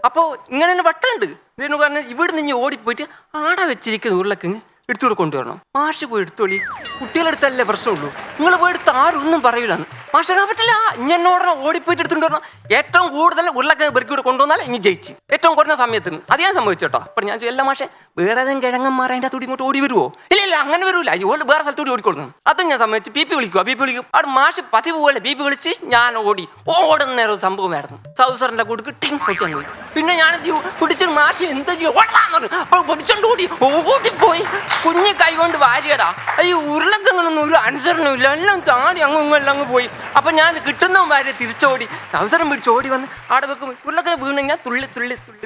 അപ്പോൾ ഇങ്ങനെ തന്നെ വട്ടമുണ്ട്. ഇതിന് പറഞ്ഞാൽ ഇവിടെ നിന്ന് ഓടിപ്പോയിട്ട് ആടെ വെച്ചിരിക്കുന്ന ഉരുളക്കിഴങ്ങ് എടുത്തുകൂടെ കൊണ്ടുവരണം. മാഷ് പോയി എടുത്തോളി, കുട്ടികളെടുത്തല്ലേ പ്രശ്നമുള്ളൂ, നിങ്ങൾ പോയി എടുത്ത് ആരും ഒന്നും പറയില്ലാന്ന്. മാഷ് പറയാൻ പറ്റില്ല, ഇനി എന്നോടണം ഓടിപ്പോയിട്ട് എടുത്തുകൊണ്ട് വരണം. ഏറ്റവും കൂടുതൽ ഉരുളക്കിഴങ്ങ് പെറുക്കി കൊണ്ടുവന്നാൽ ഇനി ജയിച്ച്, ഏറ്റവും കുറഞ്ഞ സമയത്തിന്. അത് ഞാൻ സംഭവിച്ചോട്ടോ. അപ്പം ഞാൻ എല്ലാ മാഷെ വേറെ ഏതെങ്കിലും കിഴങ്ങന്മാർ അതിൻ്റെ അകത്തോടി ഇങ്ങോട്ട് ഓടി വരുമോ? ഇല്ല അങ്ങനെ വരൂല, ഓട് വേറെ സ്ഥലത്തോടി ഓടിക്കൊടുക്കണം. അതും ഞാൻ സംബന്ധിച്ച് പി പി വിളിക്കും. അവിടെ മാഷ് പതിവ് പോലെ പി പി വിളിച്ച് ഞാൻ ഓടുന്ന നേരം സംഭവമായിരുന്നു. സൗസറിന്റെ കൂടെ കിട്ടിങ് പൊട്ടാൻ പോയി. പിന്നെ ഞാൻ പിടിച്ചൊരു മാഷ് എന്താ ഓടാന്ന് അപ്പോൾ പൊടിച്ചോണ്ട് ഓടിപ്പോയി. കുഞ്ഞ് കൈ കൊണ്ട് വാരിയതാ. ഈ ഉരുളക്കിഴങ്ങൊന്നും ഒരു അനുസരണമില്ല, എല്ലാം താടി അങ്ങ് പോയി. അപ്പൊ ഞാൻ കിട്ടുന്നവൻ വാരി തിരിച്ചോടി അവസരം പിടിച്ച് ഓടി വന്ന് ആടെ വെക്കും. ഉരുളക്കിഴങ്ങ് വീണ് ഞാൻ തുള്ളി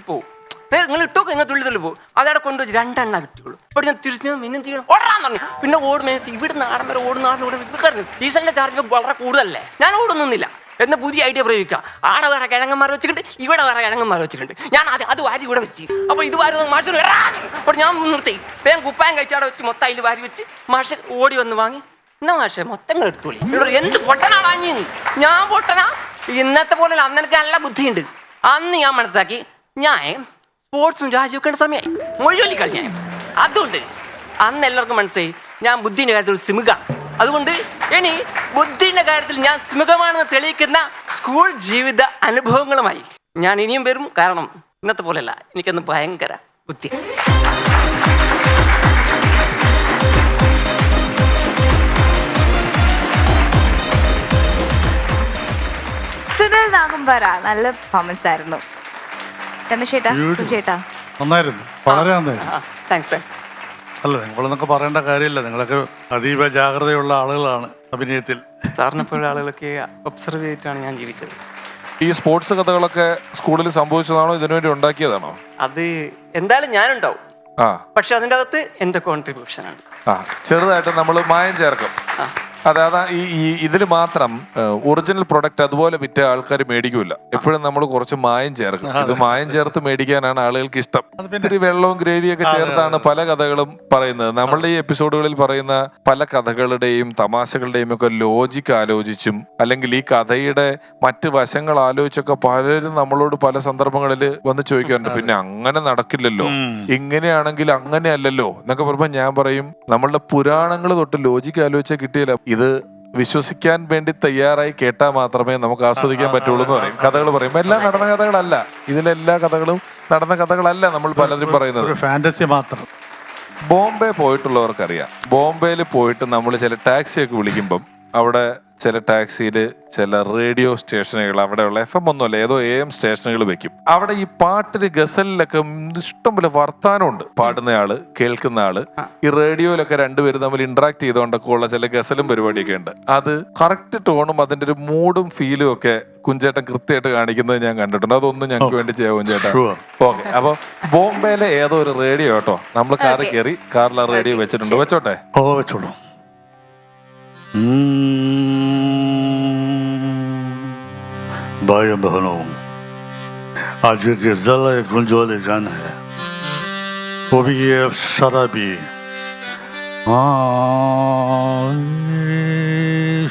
പോകും. നിങ്ങൾ ഇട്ടോക്കെ നിങ്ങൾ തുള്ളി പോകും. അതവിടെ കൊണ്ടുവച്ച് 2 എണ്ണ കിട്ടുള്ളൂ. അപ്പോൾ ഞാൻ തിരിച്ചു പിന്നെ ചെയ്യണം ഓടാന്ന് പറഞ്ഞു. പിന്നെ ഓടുമേ ഇവിടെ നാടൻ വരെ ഓടുന്ന ഡീസലിന്റെ ചാർജ് വളരെ കൂടുതലല്ലേ, ഞാൻ ഓടുന്നില്ല എന്ന് പുതിയ ഐഡിയ പ്രയോഗിക്കുക. ആടെ വേറെ കിഴങ്ങന്മാർ വെച്ചിട്ടുണ്ട്, ഇവിടെ വേറെ കിഴങ്ങന്മാർ വെച്ചിട്ടുണ്ട്. ഞാൻ അത് വാരി ഇവിടെ വെച്ച്. അപ്പോൾ ഇത് വാരി മാഷ് അപ്പോൾ ഞാൻ നിർത്തി വേഗം കുപ്പായം കഴിച്ചാടെ വെച്ച് മൊത്തം അതിൽ വാരി വെച്ച് മാഷ് ഓടി വന്ന് വാങ്ങി. എന്നാ മാഷെ മൊത്തങ്ങൾ എടുത്തോളി. ഇവിടെ എന്ത് പൊട്ടനാടാഞ്ഞ് ഞാൻ പൊട്ടനാ. ഇന്നത്തെ പോലെ അന്ന് എനിക്ക് നല്ല ബുദ്ധിയുണ്ട്. അന്ന് ഞാൻ മനസ്സിലാക്കി ഞാൻ സ്പോർട്സും രാജിവെക്കേണ്ട സമയമായി, മൊഴിയൊല്ലി കളി. അതുകൊണ്ട് അന്ന് എല്ലാവർക്കും മനസ്സിലായി ഞാൻ ബുദ്ധിന്റെ കാര്യത്തിൽ സിമുക. അതുകൊണ്ട് ഇനി ബുദ്ധിന്റെ കാര്യത്തിൽ ഞാൻ സിമുഖമാണെന്ന് തെളിയിക്കുന്ന സ്കൂൾ ജീവിത അനുഭവങ്ങളുമായി ഞാൻ ഇനിയും വരും. കാരണം ഇന്നത്തെ പോലെയല്ല, എനിക്കന്ന് ഭയങ്കര ബുദ്ധി. സുനിൽ നാഗമ്പറ നല്ല പെർഫോമൻസ് ആയിരുന്നു. രമേശേട്ടാ, ചേട്ടാ നന്നായിരുന്നു, വളരെ നന്നായിരുന്നു. താങ്ക്സ്. അല്ല, നിങ്ങളെന്നൊക്കെ പറയേണ്ട കാര്യമില്ല, നിങ്ങളൊക്കെ അതീവ ജാഗ്രതയുള്ള ആളുകളാണ് അഭിനയത്തിൽ. സാറിനെ പോലെ ആളുകളൊക്കെ ഒബ്സർവ് ചെയ്തിട്ടാണ് ഞാൻ ജീവിച്ചത്. ഈ സ്പോർട്സ് കഥകളൊക്കെ സ്കൂളിൽ സംഭവിച്ചതാണോ, ഇതിനുവേണ്ടി ഉണ്ടാക്കിയതാണോ? അത് എന്തായാലും ഞാനുണ്ടാവും, ആ പക്ഷെ അതിൻ്റെ അകത്ത് എൻ്റെ കോൺട്രിബ്യൂഷനാണ്. ചെറുതായിട്ട് നമ്മൾ മായം ചേർക്കും. അതായത് ഈ ഇതിൽ മാത്രം ഒറിജിനൽ പ്രൊഡക്റ്റ് അതുപോലെ വിറ്റ ആൾക്കാർ മേടിക്കൂല. എപ്പോഴും നമ്മൾ കുറച്ച് മായം ചേർക്കും. ഇത് മായം ചേർത്ത് മേടിക്കാനാണ് ആളുകൾക്ക് ഇഷ്ടം. ഇത്തിരി വെള്ളവും ഗ്രേവിയൊക്കെ ചേർത്താണ് പല കഥകളും പറയുന്നത്. നമ്മളുടെ ഈ എപ്പിസോഡുകളിൽ പറയുന്ന പല കഥകളുടെയും തമാശകളുടെയും ഒക്കെ ലോജിക്ക് ആലോചിച്ചും അല്ലെങ്കിൽ ഈ കഥയുടെ മറ്റ് വശങ്ങൾ ആലോചിച്ചൊക്കെ പലരും നമ്മളോട് പല സന്ദർഭങ്ങളിൽ വന്ന് ചോദിക്കാറുണ്ട്, പിന്നെ അങ്ങനെ നടക്കില്ലല്ലോ, ഇങ്ങനെയാണെങ്കിൽ അങ്ങനെയല്ലല്ലോ എന്നൊക്കെ പറയുമ്പോൾ ഞാൻ പറയും, നമ്മളുടെ പുരാണങ്ങൾ തൊട്ട് ലോജിക്ക് ആലോചിച്ചാൽ കിട്ടിയില്ല. ഇത് വിശ്വസിക്കാൻ വേണ്ടി തയ്യാറായി കേട്ടാൽ മാത്രമേ നമുക്ക് ആസ്വദിക്കാൻ പറ്റുള്ളൂ എന്ന് പറയും. കഥകൾ പറയുമ്പോൾ എല്ലാം നടന്ന കഥകളല്ല, ഇതിലെല്ലാ കഥകളും നടന്ന കഥകളല്ല നമ്മൾ പലരും പറയുന്നത്, ഫാന്റസി മാത്രം. ബോംബെ പോയിട്ടുള്ളവർക്കറിയാം. ബോംബെയിൽ പോയിട്ട് നമ്മൾ ചില ടാക്സിയൊക്കെ വിളിക്കുമ്പം അവിടെ ചില ടാക്സിയിൽ ചില റേഡിയോ സ്റ്റേഷനുകൾ, അവിടെയുള്ള FM ഒന്നുമല്ല, ഏതോ AM സ്റ്റേഷനുകൾ വെക്കും. അവിടെ ഈ പാട്ടിന് ഗസലിലൊക്കെ ഇഷ്ടംപോലെ വർത്താനമുണ്ട്. പാടുന്നയാള് കേൾക്കുന്ന ആള് ഈ റേഡിയോയിലൊക്കെ രണ്ടുപേരും തമ്മിൽ ഇന്ററാക്ട് ചെയ്തുകൊണ്ടൊക്കെ ഉള്ള ചില ഗസലും പരിപാടിയൊക്കെ ഉണ്ട്. അത് കറക്റ്റ് ടോണും അതിന്റെ ഒരു മൂഡും ഫീലും ഒക്കെ കുഞ്ചേട്ടൻ കൃത്യമായിട്ട് കാണിക്കുന്നത് ഞാൻ കണ്ടിട്ടുണ്ട്. അതൊന്നും ഞങ്ങൾക്ക് വേണ്ടി ചെയ്യാവും ചേട്ടാ. ഓക്കെ, അപ്പൊ ബോംബെയിലെ ഏതോ ഒരു റേഡിയോ കേട്ടോ, നമ്മൾ കാറിൽ കയറി, കാറിൽ ആ റേഡിയോ വെച്ചിട്ടുണ്ട്. വെച്ചോട്ടെ? വെച്ചോളൂ. भाइयों बहनों, आज एक गजल एक गुंजोले गाना है, वो भी ये शराबी।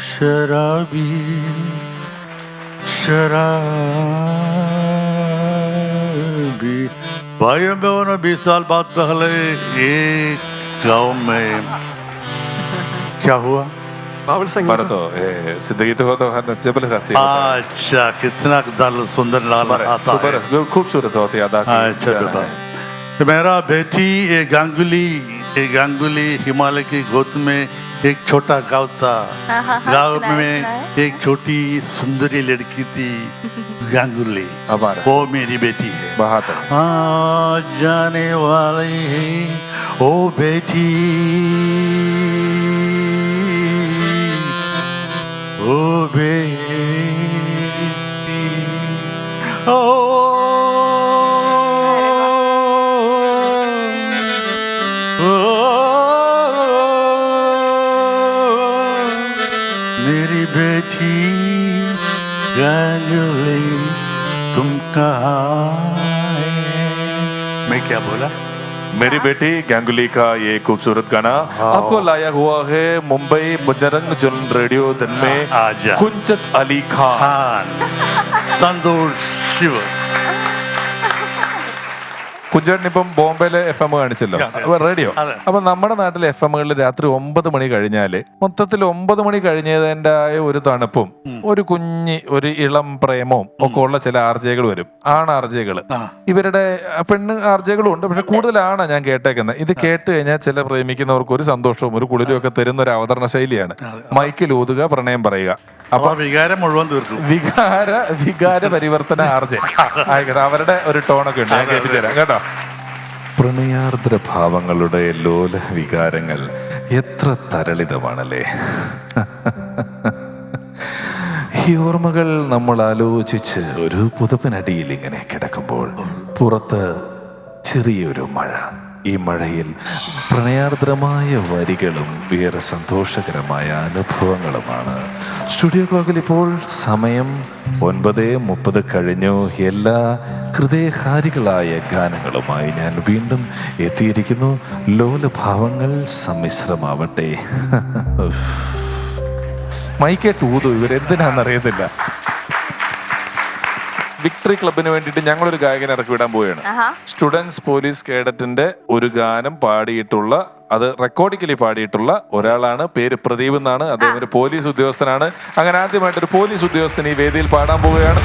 शराबी शराबी। भाइयों बहनों 20 साल बाद पहले एक गांव में क्या हुआ? भरतो जिंदगी तो जबल खाती अच्छा, कितना दल सुंदर लाल आता है। खूबसूरत होती अदा की अच्छा जाना बेटा, है। तो मेरा बेटी गांगुली हिमालय की गोद में एक छोटा गांव था। गांव सुनाए, में सुनाए। एक छोटी सुंदरी लड़की थी, गांगुली। हमारा वो मेरी बेटी है। बहादुर आ जाने वाली है ओ बेटी, ओ बेटी, ओ मेरी बेटी गांगुली, तुम कहाँ है? मैं क्या बोला? मेरी बेटी गांगुली का ये खूबसूरत गाना आपको लाया हुआ है मुंबई मुजरंग जुल्म रेडियो दिन में आजा। कुंजत अली खान खान സന്തോഷ് ശിവ. കുഞ്ചേട്ടനിപ്പം ബോംബെയിലെ FM കാണിച്ചല്ലോ, അതെ. റേഡിയോ. അതെ. അപ്പൊ നമ്മുടെ നാട്ടിലെ FM-കളിൽ രാത്രി 9 മണി കഴിഞ്ഞാല് മൊത്തത്തിൽ 9 മണി കഴിഞ്ഞതിൻ്റെ ഒരു തണുപ്പും ഒരു ഇളം പ്രേമവും ഒക്കെ ഉള്ള ചില ആർജകൾ വരും, ആണ് ആർജകള്. ഇവരുടെ പെണ്ണ് ആർജകളും ഉണ്ട്, പക്ഷെ കൂടുതലാണ് ഞാൻ കേട്ടേക്കുന്നത്. ഇത് കേട്ട് കഴിഞ്ഞാൽ ചില പ്രേമിക്കുന്നവർക്ക് ഒരു സന്തോഷവും ഒരു കുളിരും ഒക്കെ തരുന്ന ഒരു അവതരണ ശൈലിയാണ്. മൈക്കിൽ ഊതുക, പ്രണയം പറയുക. അപ്പൊ വികാരം മുഴുവൻ തീർക്കും. വികാര പരിവർത്തന ആർജെ ആയിക്കോട്ടെ, അവരുടെ ഒരു ടോണൊക്കെ ഉണ്ട്, ഞാൻ കേൾപ്പിച്ചു തരാം കേട്ടോ. പ്രണയാർദ്ര ഭാവങ്ങളുടെ ലോല വികാരങ്ങൾ എത്ര തരളിതമാണല്ലേ. ഈ ഓർമ്മകൾ നമ്മൾ ആലോചിച്ച് ഒരു പുതപ്പിനടിയിൽ ഇങ്ങനെ കിടക്കുമ്പോൾ പുറത്ത് ചെറിയൊരു മഴ. ഈ മഴയിൽ പ്രണയാർദ്രമായ വരികളും ഏറെ സന്തോഷകരമായ അനുഭവങ്ങളുമാണ്. സ്റ്റുഡിയോ ക്ലോക്കിൽ ഇപ്പോൾ സമയം 9:30 കഴിഞ്ഞു. എല്ലാ ഹൃദയഹാരികളായ ഗാനങ്ങളുമായി ഞാൻ വീണ്ടും എത്തിയിരിക്കുന്നു. ലോലഭാവങ്ങൾ സമ്മിശ്രമാവട്ടെ. മൈക്കേട്ട് ഊതു, ഇവരെന്തിനാണെന്നറിയത്തില്ല. വിക്ടറി ക്ലബിന് വേണ്ടിയിട്ട് ഞങ്ങളൊരു ഗായകനെ ഇറക്കി വിടാൻ പോവുകയാണ്. സ്റ്റുഡൻസ് പോലീസ് കേഡറ്റിന്റെ ഒരു ഗാനം പാടിയിട്ടുള്ള, അത് റെക്കോർഡിക്കലി പാടിയിട്ടുള്ള ഒരാളാണ്. പേര് പ്രദീപ് എന്നാണ്. അദ്ദേഹം ഒരു പോലീസ് ഉദ്യോഗസ്ഥനാണ്. അങ്ങനെ ആദ്യമായിട്ട് ഒരു പോലീസ് ഉദ്യോഗസ്ഥൻ ഈ വേദിയിൽ പാടാൻ പോവുകയാണ്.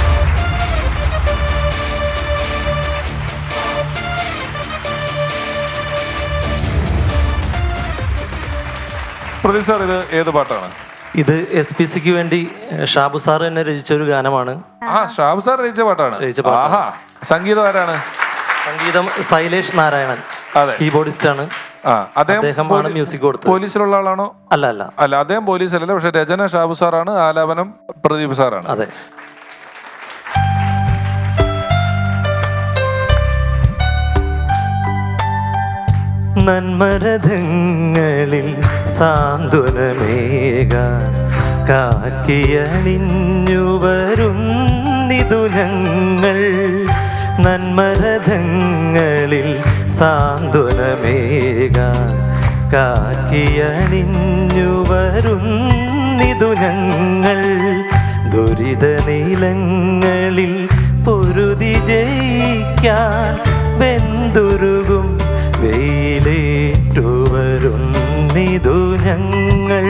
പ്രദീപ് സാർ, ഇത് ഏത് പാട്ടാണ്? ഇത് SPCക്ക് വേണ്ടി ഷാബു സാർ തന്നെ രചിച്ച ഒരു ഗാനമാണ്. ഷാബു സാർ രചിച്ച പാട്ടാണ്. ആഹാ, സംഗീതം ആരാണ്? സംഗീതം ശൈലേഷ് നാരായണൻ, അതെ, കീബോർഡിസ്റ്റ് ആണ്. അദ്ദേഹമാണ് മ്യൂസിക് കൊടുത്തത്. പോലീസിലുള്ള ആളാണോ? അല്ല, അദ്ദേഹം പോലീസിലല്ല, പക്ഷെ രചന ഷാബു സാറാണ്, ആലാപനം പ്രദീപ് സാറാണ്. അതെ. നന്മരഥങ്ങളിൽ സാന്ത്വനമേകാൻ കാക്കിയണിഞ്ഞു വരുന്നിതു ഞങ്ങൾ. നന്മരഥങ്ങളിൽ സാന്ത്വനമേകാൻ കാക്കിയണിഞ്ഞു വരുന്നിതു ഞങ്ങൾ. ദുരിത നീലങ്ങളിൽ പൊരുതി ജയിക്കാൻ വെന്തുരുകും വെയിലേറ്റുവരുന്നിതു ഞങ്ങൾ.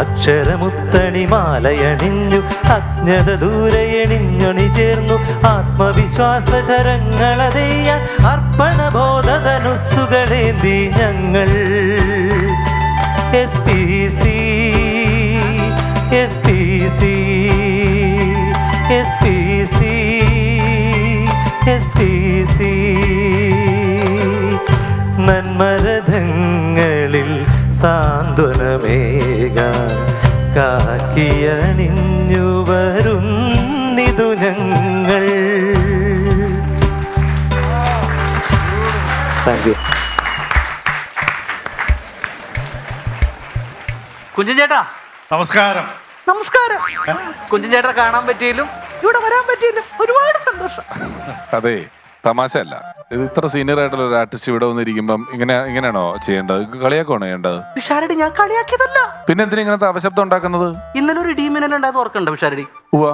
അക്ഷരമുത്തണിമാലയണിഞ്ഞു അജ്ഞത ദൂരയണിഞ്ഞൊണി ചേർന്നു ആത്മവിശ്വാസ ശരങ്ങളതെയ്യാൻ അർപ്പണബോധധനുസ്സുകളേന്തി ഞങ്ങൾ. SPC SPC SPC SPC. നന്മരഥങ്ങളിൽ സാന്ത്വനമേകാൻ കാക്കിയണിഞ്ഞു വരുന്നിതു ഞങ്ങൾ. Thank you. കുഞ്ചൻ ചേട്ടാ നമസ്കാരം. നമസ്കാരം. കുഞ്ചൻ ചേട്ടനെ കാണാൻ പറ്റിയതിലും ഇവിടെ വരാൻ പറ്റിയില്ല. ഒരുപാട് സന്തോഷം. അതെ, തമാശ അല്ല. ഇത് ഇത്ര സീനിയർ ആയിട്ടുള്ള ഒരു ആർട്ടിസ്റ്റ് ഇവിടെ വന്നിരിക്കുമ്പം ഇങ്ങനെയാണോ ചെയ്യേണ്ടത്? കളിയാക്കണോ ചെയ്യേണ്ടത്? പിഷാരടി, ഞാൻ കളിയാക്കിയതല്ല. പിന്നെ എന്തിനാ ഇങ്ങനത്തെ അവശബ്ദം ഉണ്ടാക്കുന്നത്? ഇന്നലെ ഒരു ഇടിമിന്നൽ ഉണ്ടായത് ഓർക്കണ്ട പിഷാരടി? ഉവ്വ.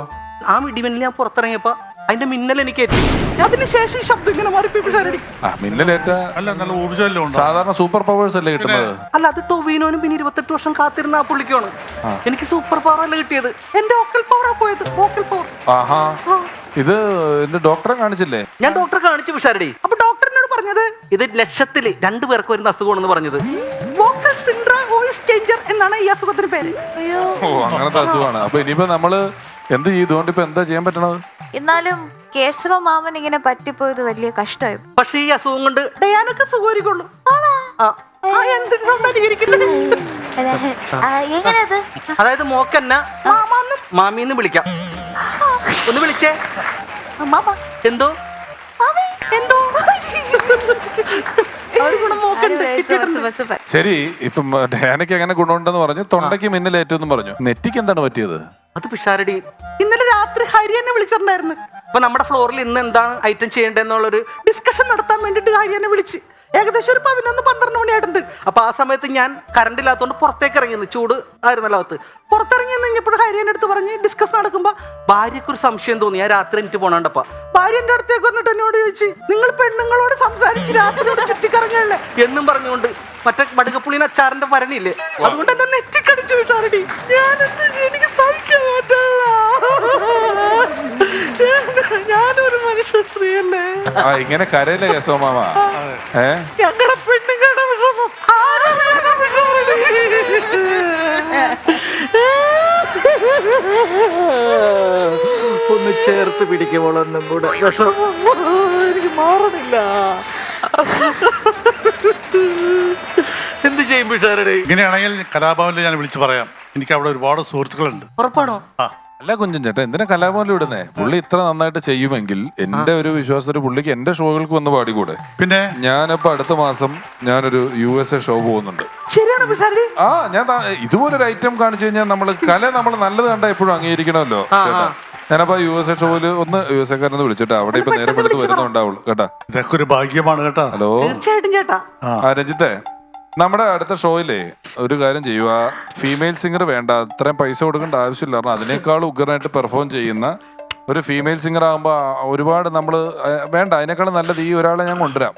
ആ ഇടിമിന്നൽ ഞാൻ പുറത്തിറങ്ങിയപ്പോ അതിന്റെ മിന്നൽ എനിക്ക് എത്തി. അതിനുശേഷം ഈ ശബ്ദം ഇങ്ങനെ മാറിപ്പോയി പിഷാരടി. ആ, മിന്നലേറ്റ അല്ല, നല്ല ഊർജ്ജമല്ലോ ഉണ്ട്. സാധാരണ സൂപ്പർ പവേഴ്സ് അല്ലേ കിട്ടുന്നത്? അല്ല, അത് ടൊവീനോനും പിന്നെ 28 വർഷം കാത്തിരുന്ന ആ പുള്ളിക്കാണ്. എനിക്ക് സൂപ്പർ പവർ അല്ല കിട്ടിയത്, എന്റെ വോക്കൽ പവറാ പോയത്. Vocal power. ആഹാ, ഇത് എന്റെ ഡോക്ടറെ കാണിച്ചില്ലേ? ഞാൻ ഡോക്ടറെ കാണിച്ചു പിഷാരടി. അപ്പൊ ഡോക്ടറിനോട് പറഞ്ഞത് ഇത് ലക്ഷത്തില് 2 പേർക്ക് വരുന്ന അസുഖമാണെന്ന് പറഞ്ഞത്. വോക്കൽ സിൻഡ്രോം വോയിസ് ചേഞ്ചർ എന്നാണ് ഈ അസുഖത്തിന് പേര്. ഓ, അങ്ങനത്തെ അസുഖമാണ്. അപ്പൊ ഇനിയിപ്പോ നമ്മള് എന്ത് ചെയ്തു? ഇതുകൊണ്ട് ഇപ്പൊ എന്താ ചെയ്യാൻ പറ്റണത്? എന്നാലും കേശവ മാമൻ ഇങ്ങനെ പറ്റിപ്പോയത് വലിയ കഷ്ടമായി. പക്ഷെ ഈ അസുഖം കൊണ്ട് ഡയാനൊക്കെ സുഖമായിരിക്കുള്ളൂ. എന്തിനു സംസാരിക്കില്ല. എങ്ങനെയത്? അതായത് മോക്കെന്ന മാമാന്നും മാമിന്നും വിളിക്കാം. ഒന്ന് വിളിച്ചേ. മാമ എന്തോ എന്തോ ശരി, ഇപ്പം ഡയാനയ്ക്ക് അങ്ങനെ ഗുണമുണ്ടെന്ന് പറഞ്ഞു, തൊണ്ടയ്ക്ക് മിന്നലേറ്റെന്നും പറഞ്ഞു. നെറ്റിക്ക് എന്താണ് പറ്റിയത്? അത് പിഷാരടി, ഇന്നലെ രാത്രി ഹരി എന്നെ വിളിച്ചിട്ടുണ്ടായിരുന്നു. അപ്പൊ നമ്മുടെ ഫ്ലോറിൽ ഇന്ന് എന്താണ് ഐറ്റം ചെയ്യേണ്ടതെന്നുള്ളൊരു ഡിസ്കഷൻ നടത്താൻ വേണ്ടിട്ട് ഹരി എന്നെ വിളിച്ച്. ഏകദേശം ഒരു 11-12 മണിയായിട്ടുണ്ട്. അപ്പൊ ആ സമയത്ത് ഞാൻ കറണ്ട് ഇല്ലാത്തതുകൊണ്ട് പുറത്തേക്ക് ഇറങ്ങിയിരുന്നു. ചൂട് ആയിരുന്നല്ലോ അകത്ത്. പുറത്തിറങ്ങി കഴിഞ്ഞപ്പോൾ ഹരി എൻ്റെ അടുത്ത് പറഞ്ഞ് ഡിസ്കസ് നടക്കുമ്പോൾ ഭാര്യയ്ക്ക് ഒരു സംശയം തോന്നി. ഞാൻ രാത്രി എനിക്ക് പോണണ്ടപ്പോ ഭാര്യ എൻ്റെ അടുത്തേക്ക് വന്നിട്ട് എന്നോട് ചോദിച്ചു, നിങ്ങൾ പെണ്ണുങ്ങളോട് സംസാരിച്ച് രാത്രി ചുറ്റിക്കറങ്ങല്ലേ എന്നും പറഞ്ഞുകൊണ്ട് മറ്റേ മടുകപ്പുള്ളിന് അച്ചാറിന്റെ ഭരണിയില്ലേ, അതുകൊണ്ട് എന്നെ നെറ്റിക്കടിച്ചു വിട്ടാറടി. എനിക്ക് സഹിക്കാൻ പറ്റില്ല. ഞാനൊരു മനുഷ്യ സ്ത്രീയല്ലേ. ഇങ്ങനെ കരയില്ലേ കേശവമാമ? ഞങ്ങളുടെ പെണ്ണുങ്ങളുടെ വിഷമം ഒന്ന് ചേർത്ത് പിടിക്കുമ്പോൾ ഒന്നും കൂടെ വിഷമം എനിക്ക് മാറണില്ല. എന്ത് ചെയ്യും പിഷാരടെ? ഇങ്ങനെയാണെങ്കിൽ കലാഭവനിൽ ഞാൻ വിളിച്ചു പറയാം. എനിക്ക് അവിടെ ഒരുപാട് സുഹൃത്തുക്കളുണ്ട്. ഉറപ്പാണോ? അല്ല കുഞ്ചൻ ചേട്ടാ, എന്തിനാ കലാഭവനിൽ വിടുന്നേ? പുള്ളി ഇത്ര നന്നായിട്ട് ചെയ്യുമെങ്കിൽ എന്റെ ഒരു വിശ്വാസത്തിൽ പുള്ളിക്ക് എന്റെ ഷോകൾക്ക് വന്ന് പാടിക്കൂടെ? പിന്നെ ഞാനിപ്പോ അടുത്ത മാസം ഞാനൊരു USA ഷോ പോകുന്നുണ്ട്. ശരിയാണോ പിഷാരടി? ഞാൻ ഇതുപോലൊരു ഐറ്റം കാണിച്ചു കഴിഞ്ഞാൽ നമ്മള് നമ്മൾ നല്ലത് കണ്ട എപ്പോഴും അംഗീകരിക്കണമല്ലോ ചേട്ടാ. ഞാനപ്പോ USA ഷോയില് ഒന്ന് USA-കാരനെ വിളിച്ചിട്ട് അവിടെ ഇപ്പൊ നേരം എടുത്ത് വരുന്നുണ്ടാവുള്ളൂ കേട്ടാ. ഇതൊക്കെ ഒരു ഭാഗ്യമാണ് കേട്ടാ. ഹലോ, തീർച്ചയായിട്ടും ചേട്ടാ. രഞ്ജിത്തെ, നമ്മുടെ അടുത്ത ഷോയിലേ ഒരു കാര്യം ചെയ്യുക, ഫീമെയിൽ സിംഗർ വേണ്ട, അത്രയും പൈസ കൊടുക്കേണ്ട ആവശ്യമില്ല. കാരണം അതിനേക്കാൾ ഉഗ്രനായിട്ട് പെർഫോം ചെയ്യുന്ന ഒരു ഫീമെയിൽ സിംഗർ ആകുമ്പോ ഒരുപാട് നമ്മള് വേണ്ട, അതിനേക്കാളും നല്ലത് ഈ ഒരാളെ ഞാൻ കൊണ്ടുവരാം.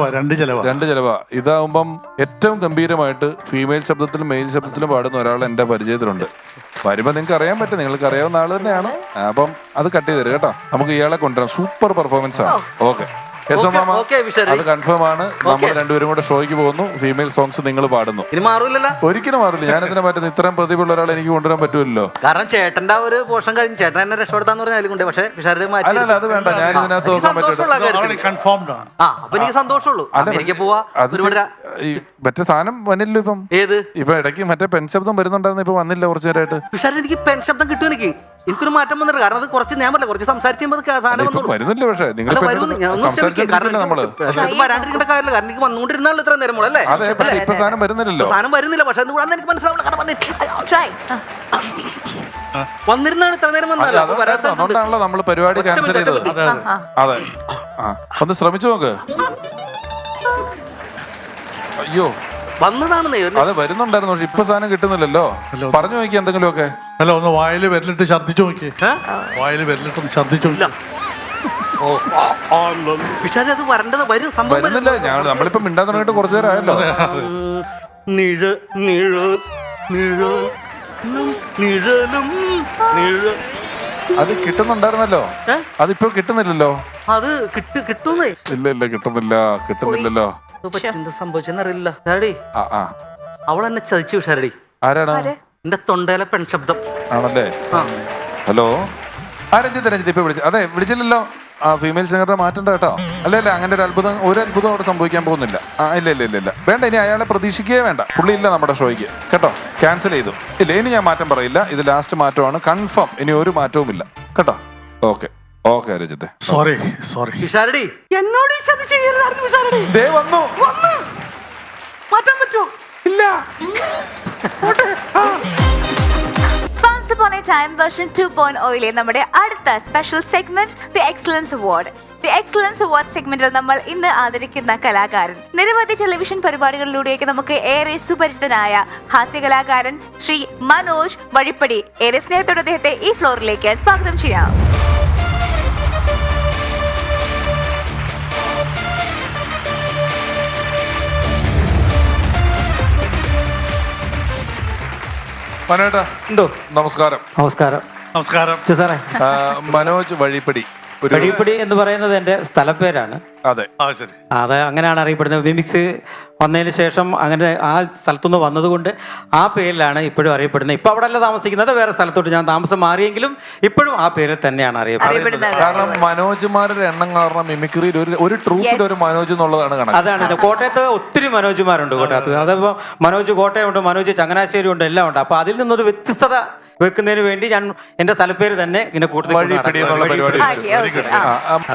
രണ്ട് ചെലവാ. ഇതാവുമ്പം ഏറ്റവും ഗംഭീരമായിട്ട് ഫീമെയിൽ ശബ്ദത്തിലും മെയിൽ ശബ്ദത്തിലും പാടുന്ന ഒരാൾ എന്റെ പരിചയത്തിലുണ്ട്. വരുമ്പോ നിങ്ങൾക്ക് അറിയാൻ പറ്റും, നിങ്ങൾക്ക് അറിയാവുന്ന ആള് തന്നെയാണ്. അപ്പം അത് കട്ട് ചെയ്ത് തരും കേട്ടോ. നമുക്ക് ഇയാളെ കൊണ്ടുവരാം. സൂപ്പർ പെർഫോമൻസ് ആണ്. ഓക്കെ, അത് കൺഫേം ആണ്. നമ്മൾ രണ്ടുപേരും കൂടെ ഷോയ്ക്ക് പോകുന്നു. ഫീമെയിൽ സോങ്സ് നിങ്ങൾ പാടുന്നു. ഇനി മാറൂലല്ലോ? ഒരിക്കലും മാറില്ല. ഞാൻ ഇതിനെ പറ്റുന്ന ഇത്രയും പ്രതിഭയുള്ള ഒരാളെ എനിക്ക് കൊണ്ടുവരാൻ പറ്റുമല്ലോ. കാരണം ചേട്ടന്റെ ആ ഒരു പോഷൻ കഴിഞ്ഞ് ചേട്ടൻ എന്നെ രക്ഷപ്പെടുത്താന്ന് പറഞ്ഞാൽ പക്ഷേ അല്ല, അത് വേണ്ട. ഞാൻ ഇതിനകത്ത് നോക്കാൻ പറ്റില്ല. അപ്പൊ എനിക്ക് സന്തോഷമുള്ളൂ. എനിക്ക് പോവാ. ഈ മറ്റേ സാധനം വന്നില്ല ഇപ്പം. ഏത്? ഇപ്പൊ ഇടയ്ക്ക് മറ്റേ പെൻ ശബ്ദം വരുന്നുണ്ടായിരുന്നു, ഇപ്പൊ വന്നില്ല കുറച്ചു നേരമായിട്ട്. പക്ഷേ എനിക്ക് പെൻ ശബ്ദം കിട്ടും. എനിക്കൊരു മാറ്റം വന്നിട്ട്. കാരണം അത് കുറച്ച് ഞാൻ പറഞ്ഞില്ല, കുറച്ച് സംസാരിച്ചുമ്പോൾ വരുന്നില്ല. പക്ഷെ നിങ്ങൾ വരാണ്ടിരിക്കേണ്ട കാര്യമില്ല. കാരണം എനിക്ക് വന്നുകൊണ്ടിരുന്നാലും ഇത്ര നേരം അല്ലേ? അതെ, പക്ഷെ ഇപ്പൊ സാധനം വരുന്നില്ലല്ലോ. സാധനം വരുന്നില്ല. പക്ഷെ അതുകൂടാന്ന് എനിക്ക് മനസ്സിലാവില്ല. വന്നിരുന്നാണ് ഇത്ര നേരം വന്നല്ലോ. അതുകൊണ്ടാണല്ലോ നമ്മള് പരിപാടി ക്യാൻസൽ ചെയ്തത്. അതെ, ഒന്ന് ശ്രമിച്ചു നോക്ക്. അയ്യോ, വന്നതാണ്. അത് വരുന്നുണ്ടായിരുന്നു, പക്ഷെ ഇപ്പൊ സാധനം കിട്ടുന്നില്ലല്ലോ. പറഞ്ഞു നോക്കി എന്തെങ്കിലും ഒക്കെ. അല്ല, ഒന്ന് വായില് വിരലിട്ട് ഛർദിച്ചു നോക്കി. വായില് വിരലിട്ടൊന്ന് ഛർദിച്ചു. അത് വരേണ്ടത് വരും. സംഭവം വരുന്നില്ല. നമ്മളിപ്പോ മിണ്ടാൻ തുടങ്ങിയിട്ട് കുറച്ചു നേരം ആയല്ലോ. അത് കിട്ടുന്നുണ്ടായിരുന്നല്ലോ. അതിപ്പോ കിട്ടുന്നില്ലല്ലോ. അത് കിട്ടുന്നേ ഇല്ല, കിട്ടുന്നില്ലല്ലോ. സംഭവിച്ചെന്നറിയില്ല. അവൾ എന്നെ ചതിച്ചു വിഷാരടി. ആരാണ്? എന്റെ തൊണ്ടയിലെ പെൺശബ്ദം ആണല്ലേ? ഹലോ, രഞ്ജിത്ത് ഇപ്പൊ വിളിച്ചു. അതെ, വിളിച്ചില്ലല്ലോ. ഫീമെയിൽ സിംഗറിനെ മാറ്റണ്ട കേട്ടോ. അല്ല, അങ്ങനെ ഒരു അത്ഭുതം അവിടെ സംഭവിക്കാൻ പോകുന്നില്ല. ഇല്ല വേണ്ട. ഇനി അയാളെ പ്രതീക്ഷിക്കുകയേ വേണ്ട. പുള്ളി ഇല്ല നമ്മുടെ ഷോയ്ക്ക് കേട്ടോ. ക്യാൻസൽ ചെയ്തു. ഇല്ല, ഇനി ഞാൻ മാറ്റം പറയില്ല. ഇത് ലാസ്റ്റ് മാറ്റമാണ്, കൺഫേം. ഇനി ഒരു മാറ്റവും ഇല്ല കേട്ടോ. ഓക്കെ രഞ്ജിത്തെ, സോറി. എന്നോട് വന്നു. മാറ്റാൻ പറ്റുമോ? ഇല്ല. Upon a Time version 2.0 നമ്മുടെ അടുത്ത special segment the excellence award. The excellence award സെഗ്മെന്റിൽ നമ്മൾ ഇന്ന് ആദരിക്കുന്ന കലാകാരൻ നിരവധി ടെലിവിഷൻ പരിപാടികളിലൂടെയൊക്കെ നമുക്ക് ഏറെ സുപരിചിതനായ ഹാസ്യ കലാകാരൻ ശ്രീ മനോജ് വഴിപ്പടി. ഏറെ സ്നേഹത്തോടെ അദ്ദേഹത്തെ ഈ ഫ്ലോറിലേക്ക് സ്വാഗതം ചെയ്യാം. മനോട്ടാ എന്തോ നമസ്കാരം. നമസ്കാരം നമസ്കാരം സാറേ. മനോജ് വഴിപ്പടി വഴിപ്പടി എന്ന് പറയുന്നത് എൻ്റെ സ്ഥലപ്പേരാണ്. അതെ, ശരി. അത് അങ്ങനെയാണ് അറിയപ്പെടുന്നത്. മിമിക്സ് വന്നതിന് ശേഷം അങ്ങനെ ആ സ്ഥലത്തുനിന്ന് വന്നതുകൊണ്ട് ആ പേരിലാണ് ഇപ്പോഴും അറിയപ്പെടുന്നത്. ഇപ്പം അവിടെ അല്ല താമസിക്കുന്നത്, വേറെ സ്ഥലത്തോട്ട് ഞാൻ താമസം മാറിയെങ്കിലും ഇപ്പോഴും ആ പേരിൽ തന്നെയാണ് അറിയപ്പെടുന്നത്. കാരണം മനോജുമാരുടെ എണ്ണം കാരണം മിമിക്രിയിൽ ഒരു ട്രൂപ്പിൽ ഒരു മനോജ് എന്നുള്ളതാണ് കണക്ക്. അതാണ്. കോട്ടയത്ത് ഒത്തിരി മനോജുമാരുണ്ട് കോട്ടയത്ത്. അതിപ്പോൾ മനോജ് കോട്ടയമുണ്ട്, മനോജ് ചങ്ങനാശ്ശേരി ഉണ്ട്, എല്ലാം ഉണ്ട്. അപ്പോൾ അതിൽ നിന്നൊരു വ്യത്യസ്തത വെക്കുന്നതിന് വേണ്ടി ഞാൻ എൻ്റെ സ്ഥലപ്പേര് തന്നെ ഇങ്ങനെ വഴിപ്പടി എന്നുള്ള പരിപാടി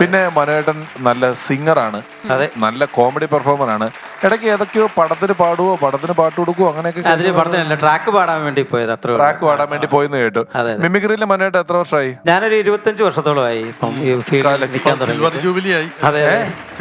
പിന്നെ മനോജൻ നല്ല സിംഗറാണ്, അതെ, നല്ല കോമഡി പെർഫോമർ ആണ്. ഇടയ്ക്ക് ഏതൊക്കെയോ പടത്തിന് പാടുവോ പടത്തിന് പാട്ട് കൊടുക്കുവോ അങ്ങനെയൊക്കെ. അതിന് പടത്തിനല്ല, ട്രാക്ക് പാടാൻ വേണ്ടി പോയത്. അത്ര ട്രാക്ക് പാടാൻ വേണ്ടി പോയെന്ന് കേട്ടു. മിമിക്രിയിലെ മനോജ് എത്ര വർഷമായി? ഞാനൊരു 25 വർഷത്തോളമായി ഇപ്പം ഈ ഫീൽഡിൽ നിൽക്കാൻ തുടങ്ങി. സിൽവർ ജൂബിലി ആയി. അതെ,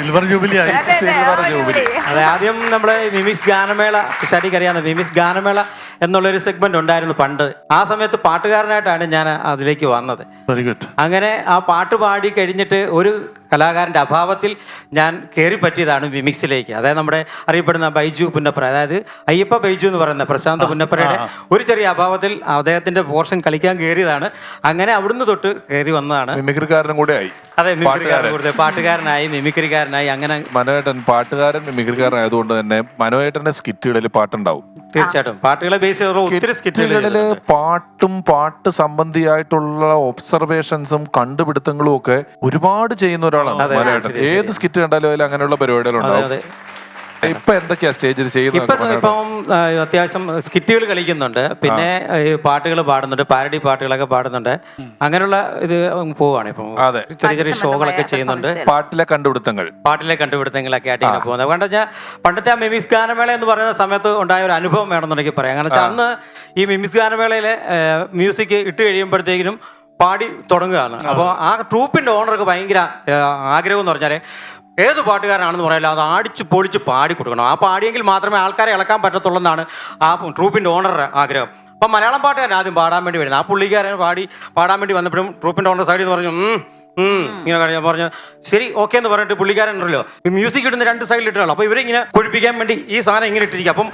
സിൽവർ ജൂബിലി ആയി. Silver jubilee. അതെ, ആദ്യം നമ്മുടെ മിമിക്സ് ഗാനമേള, ഷാഡിക്ക് അറിയാവുന്ന മിമിക്സ് ഗാനമേള എന്നുള്ളൊരു സെഗ്മെന്റ് ഉണ്ടായിരുന്നു പണ്ട്. ആ സമയത്ത് പാട്ടുകാരനായിട്ടാണ് ഞാൻ അതിലേക്ക് വന്നത്. Very good. അങ്ങനെ ആ പാട്ട് പാടി കഴിഞ്ഞിട്ട് ഒരു കലാകാരൻ്റെ അഭാവത്തിൽ ഞാൻ കയറി പറ്റിയതാണ് മിമിക്സിലേക്ക്. അതായത് നമ്മുടെ അറിയപ്പെടുന്ന ബൈജു പുന്നപ്ര, അതായത് അയ്യപ്പ ബൈജു എന്ന് പറയുന്ന പ്രശാന്ത് പുന്നപ്രയുടെ ഒരു ചെറിയ അഭാവത്തിൽ അദ്ദേഹത്തിന്റെ പോർഷൻ കളിക്കാൻ കയറിയതാണ്. അങ്ങനെ അവിടുന്ന് തൊട്ട് കയറി വന്നതാണ്. മിമിക്രിക്കാരനും കൂടെ ആയി. അതെ, പാട്ടുകാരനായി, മിമിക്രിക്കാരനായി. അങ്ങനെ മനോജൻ പാട്ടുകാരൻ മിമിക്രിക്കാരനായതുകൊണ്ട് തന്നെ മനോജന്റെ സ്കിറ്റുകളിൽ പാട്ടുണ്ടാവും. തീർച്ചയായിട്ടും പാട്ടുകളെ ബേസ് ചെയ്ത ഒത്തിരി സ്കിറ്റുകളില് പാട്ടും പാട്ട് സംബന്ധിയായിട്ടുള്ള ഒബ്സർവേഷൻസും കണ്ടുപിടുത്തങ്ങളും ഒക്കെ ഒരുപാട് ചെയ്യുന്ന ഒരാളാണ് മനോജൻ. ഏത് സ്കിറ്റ് കണ്ടാലും അതിൽ അങ്ങനെയുള്ള പരിപാടികളുണ്ടാവും. ഇപ്പൊ എന്തൊക്കെയാ സ്റ്റേജിൽ ചെയ്യുന്നത്? ഇപ്പം അത്യാവശ്യം സ്കിറ്റുകൾ കളിക്കുന്നുണ്ട്, പിന്നെ പാട്ടുകൾ പാടുന്നുണ്ട്, പാരഡി പാട്ടുകളൊക്കെ പാടുന്നുണ്ട്. അങ്ങനെയുള്ള ഇത് പോവാണ് ഇപ്പം. അതെ, ചെറിയ ചെറിയ ഷോകളൊക്കെ ചെയ്യുന്നുണ്ട്. പാട്ടിലെ കണ്ടുപിടുത്തങ്ങളൊക്കെ ആയിട്ട് ഇങ്ങനെ പോകുന്നത്. കാരണം വെച്ചാൽ പണ്ടത്തെ ആ മിമിക്സ് ഗാനമേള എന്ന് പറയുന്ന സമയത്ത് ഉണ്ടായ ഒരു അനുഭവം വേണമെന്നുണ്ടെങ്കിൽ പറയാം. കാരണം വെച്ചാൽ അന്ന് ഈ മിമിക്സ് ഗാനമേളയിലെ മ്യൂസിക് ഇട്ട് കഴിയുമ്പോഴത്തേക്കിനും പാടി തുടങ്ങുകയാണ്. അപ്പോൾ ആ ട്രൂപ്പിന്റെ ഓണർക്ക് ഭയങ്കര ആഗ്രഹം എന്ന് പറഞ്ഞാൽ ഏത് പാട്ടുകാരനാണെന്ന് പറയാനില്ല, അത് അടിച്ച് പൊളിച്ച് പാടി കൊടുക്കണം. ആ പാടിയെങ്കിൽ മാത്രമേ ആൾക്കാരെ ഇളക്കാൻ പറ്റത്തുള്ളൂ എന്നാണ് ആ ട്രൂപ്പിൻ്റെ ഓണറുടെ ആഗ്രഹം. അപ്പം മലയാളം പാട്ടുകാരൻ ആദ്യം പാടാൻ വേണ്ടി വരുന്നത്. ആ പുള്ളിക്കാരൻ പാടാൻ വേണ്ടി വന്നപ്പോഴും ട്രൂപ്പിൻ്റെ ഓണർ സൈഡിൽ നിന്ന് പറഞ്ഞു ഇങ്ങനെ ഞാൻ പറഞ്ഞു ശരി ഓക്കെ എന്ന് പറഞ്ഞിട്ട് പുള്ളിക്കാരൻ ഉണ്ടല്ലോ മ്യൂസിക് ഇടുന്ന രണ്ട് സൈഡിൽ ഇട്ടാലോ. അപ്പോൾ ഇവരിങ്ങനെ കൊഴിപ്പിക്കാൻ വേണ്ടി ഈ സാധനം ഇങ്ങനെ ഇട്ടിരിക്കുക. അപ്പം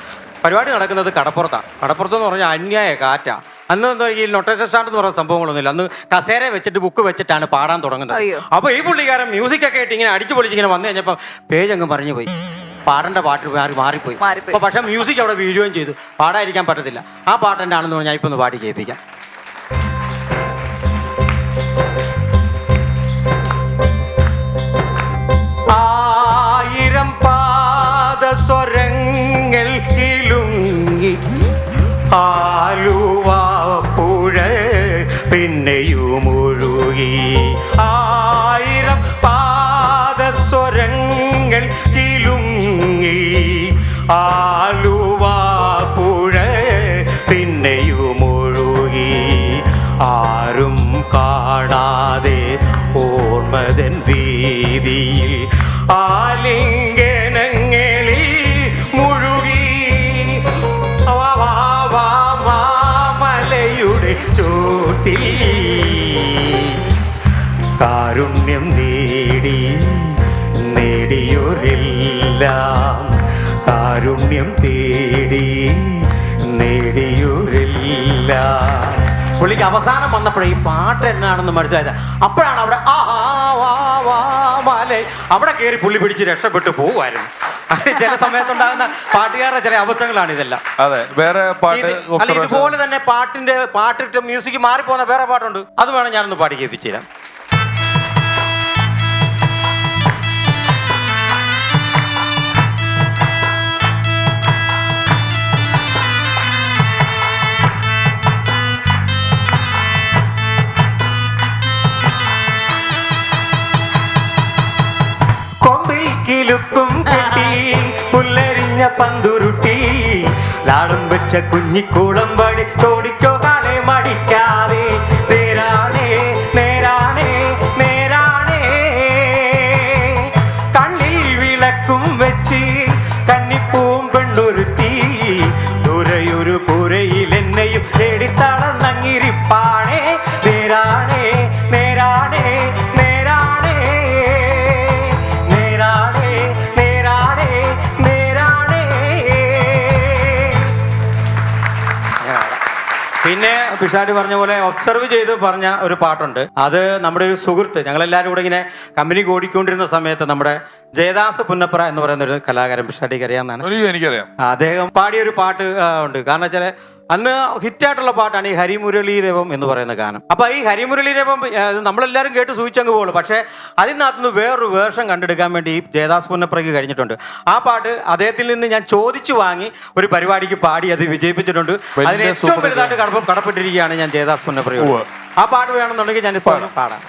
പരിപാടി നടക്കുന്നത് കടപ്പുറത്താണ്. കടപ്പുറത്തെന്ന് പറഞ്ഞാൽ അന്യായ കാറ്റാ. അന്ന് ഈ നൊട്ടേഷൻ സ്റ്റാൻഡ് എന്ന് പറയുന്ന സംഭവങ്ങളൊന്നുമില്ല. അന്ന് കസേര വെച്ചിട്ട് ബുക്ക് വെച്ചിട്ടാണ് പാടാൻ തുടങ്ങുന്നത്. അപ്പോൾ ഈ പുള്ളിക്കാരൻ മ്യൂസിക്കൊക്കെ ആയിട്ട് ഇങ്ങനെ അടിച്ചു പൊളിച്ചിങ്ങനെ വന്നു കഴിഞ്ഞപ്പോൾ പേജ് അങ്ങ് പറഞ്ഞു പോയി. പാടേണ്ട പാട്ട് മാറിപ്പോയി. അപ്പോൾ പക്ഷേ മ്യൂസിക് അവിടെ വീഴുകയും ചെയ്തു. പാടാതിരിക്കാൻ പറ്റത്തില്ല. ആ പാട്ട് എൻ്റെ ആണെന്ന് പറഞ്ഞാൽ ഇപ്പം ഒന്ന് പാടി കേൾപ്പിക്കാം. ആയിരം പാദസ്വരങ്ങൾ കിലുങ്ങി ആലുവ പുഴ പിന്നെയുമൊഴുകി. ആയിരം പാദസ്വരങ്ങൾ കിലുങ്ങി ആലുവ പുഴ പിന്നെയുമൊഴുകി. ആരും കാണാതെ ഓർമ്മതൻ വീതിയിൽ ആലിംഗനങ്ങളിൽ മുഴുകി. മലയുടെ ചോട്ടിൽ കാരുണ്യം നേടിയൊരെല്ലാം കാരുണ്യം നേടിയൊരെല്ലാം. പുള്ളിക്ക് അവസാനം വന്നപ്പോഴേ ഈ പാട്ട് എന്നാണെന്ന് മനസ്സിലായത്. അപ്പോഴാണ് അവിടെ അവിടെ കയറി പുള്ളി പിടിച്ച് രക്ഷപ്പെട്ടു പോകുമായിരുന്നു. ചില സമയത്തുണ്ടാകുന്ന പാട്ടുകാരുടെ ചില അബദ്ധങ്ങളാണ് ഇതെല്ലാം. അതെ, വേറെ പാട്ട് ഇതുപോലെ തന്നെ പാട്ടിട്ട് മ്യൂസിക് മാറിപ്പോകുന്ന വേറെ പാട്ടുണ്ട്. അത് വേണം ഞാനൊന്ന് പാടി കേൾപ്പിച്ചു തരാം. കിലുക്കും കെട്ടി പുല്ലരിഞ്ഞ പന്തുരുട്ടി ലാടം വെച്ച കുഞ്ഞിക്കൂളം പടി ചോടിക്കോ കാലേ മടിക്കാ വിളക്കും വെച്ച് കന്നിപ്പൂം പെണ്ണൊരുത്തി ദൂരയൊരു പുരയിൽ എന്നെയും തേടിത്താളം നങ്ങിരിപ്പാണേ നേരാണേ നേരാണേ നേരാണേ നേരാണേ നേരാണേ നേരാണേ. പിന്നെ പിഷാടി പറഞ്ഞ പോലെ ഒബ്സർവ് ചെയ്ത് പറഞ്ഞ ഒരു പാട്ടുണ്ട്. അത് നമ്മുടെ ഒരു സുഹൃത്ത്, ഞങ്ങളെല്ലാവരും കൂടെ ഇങ്ങനെ കമ്പനി ഓടിക്കൊണ്ടിരുന്ന സമയത്ത് നമ്മുടെ ജയദാസ് പുന്നപ്ര എന്ന് പറയുന്ന ഒരു കലാകാരൻ, പിഷാടിക്ക് അറിയാവുന്നതാണ്. എനിക്കറിയാം. അദ്ദേഹം പാടിയൊരു പാട്ട് ഉണ്ട്. കാരണം വെച്ചാൽ അന്ന് ഹിറ്റായിട്ടുള്ള പാട്ടാണ് ഈ ഹരിമുരളീരവം എന്ന് പറയുന്ന ഗാനം. അപ്പൊ ഈ ഹരിമുരളീരവം നമ്മളെല്ലാവരും കേട്ട് സൂചിച്ചങ്ങ് പോകുള്ളൂ. പക്ഷെ അതിനകത്തുനിന്ന് വേറൊരു വേർഷൻ കണ്ടെടുക്കാൻ വേണ്ടി ഈ ജയദാസ് പുന്നപ്രയ്ക്ക് കഴിഞ്ഞിട്ടുണ്ട്. ആ പാട്ട് അദ്ദേഹത്തിൽ നിന്ന് ഞാൻ ചോദിച്ചു വാങ്ങി ഒരു പരിപാടിക്ക് പാടി അത് വിജയിപ്പിച്ചിട്ടുണ്ട്. അതിന് ഏറ്റവും വലുതായിട്ട് കടപ്പെട്ടിരിക്കുകയാണ് ഞാൻ ജയദാസ് പുന്നപ്രയോട്. ആ പാട്ട് വേണമെന്നുണ്ടെങ്കിൽ ഞാൻ ഇപ്പോൾ പാടാം.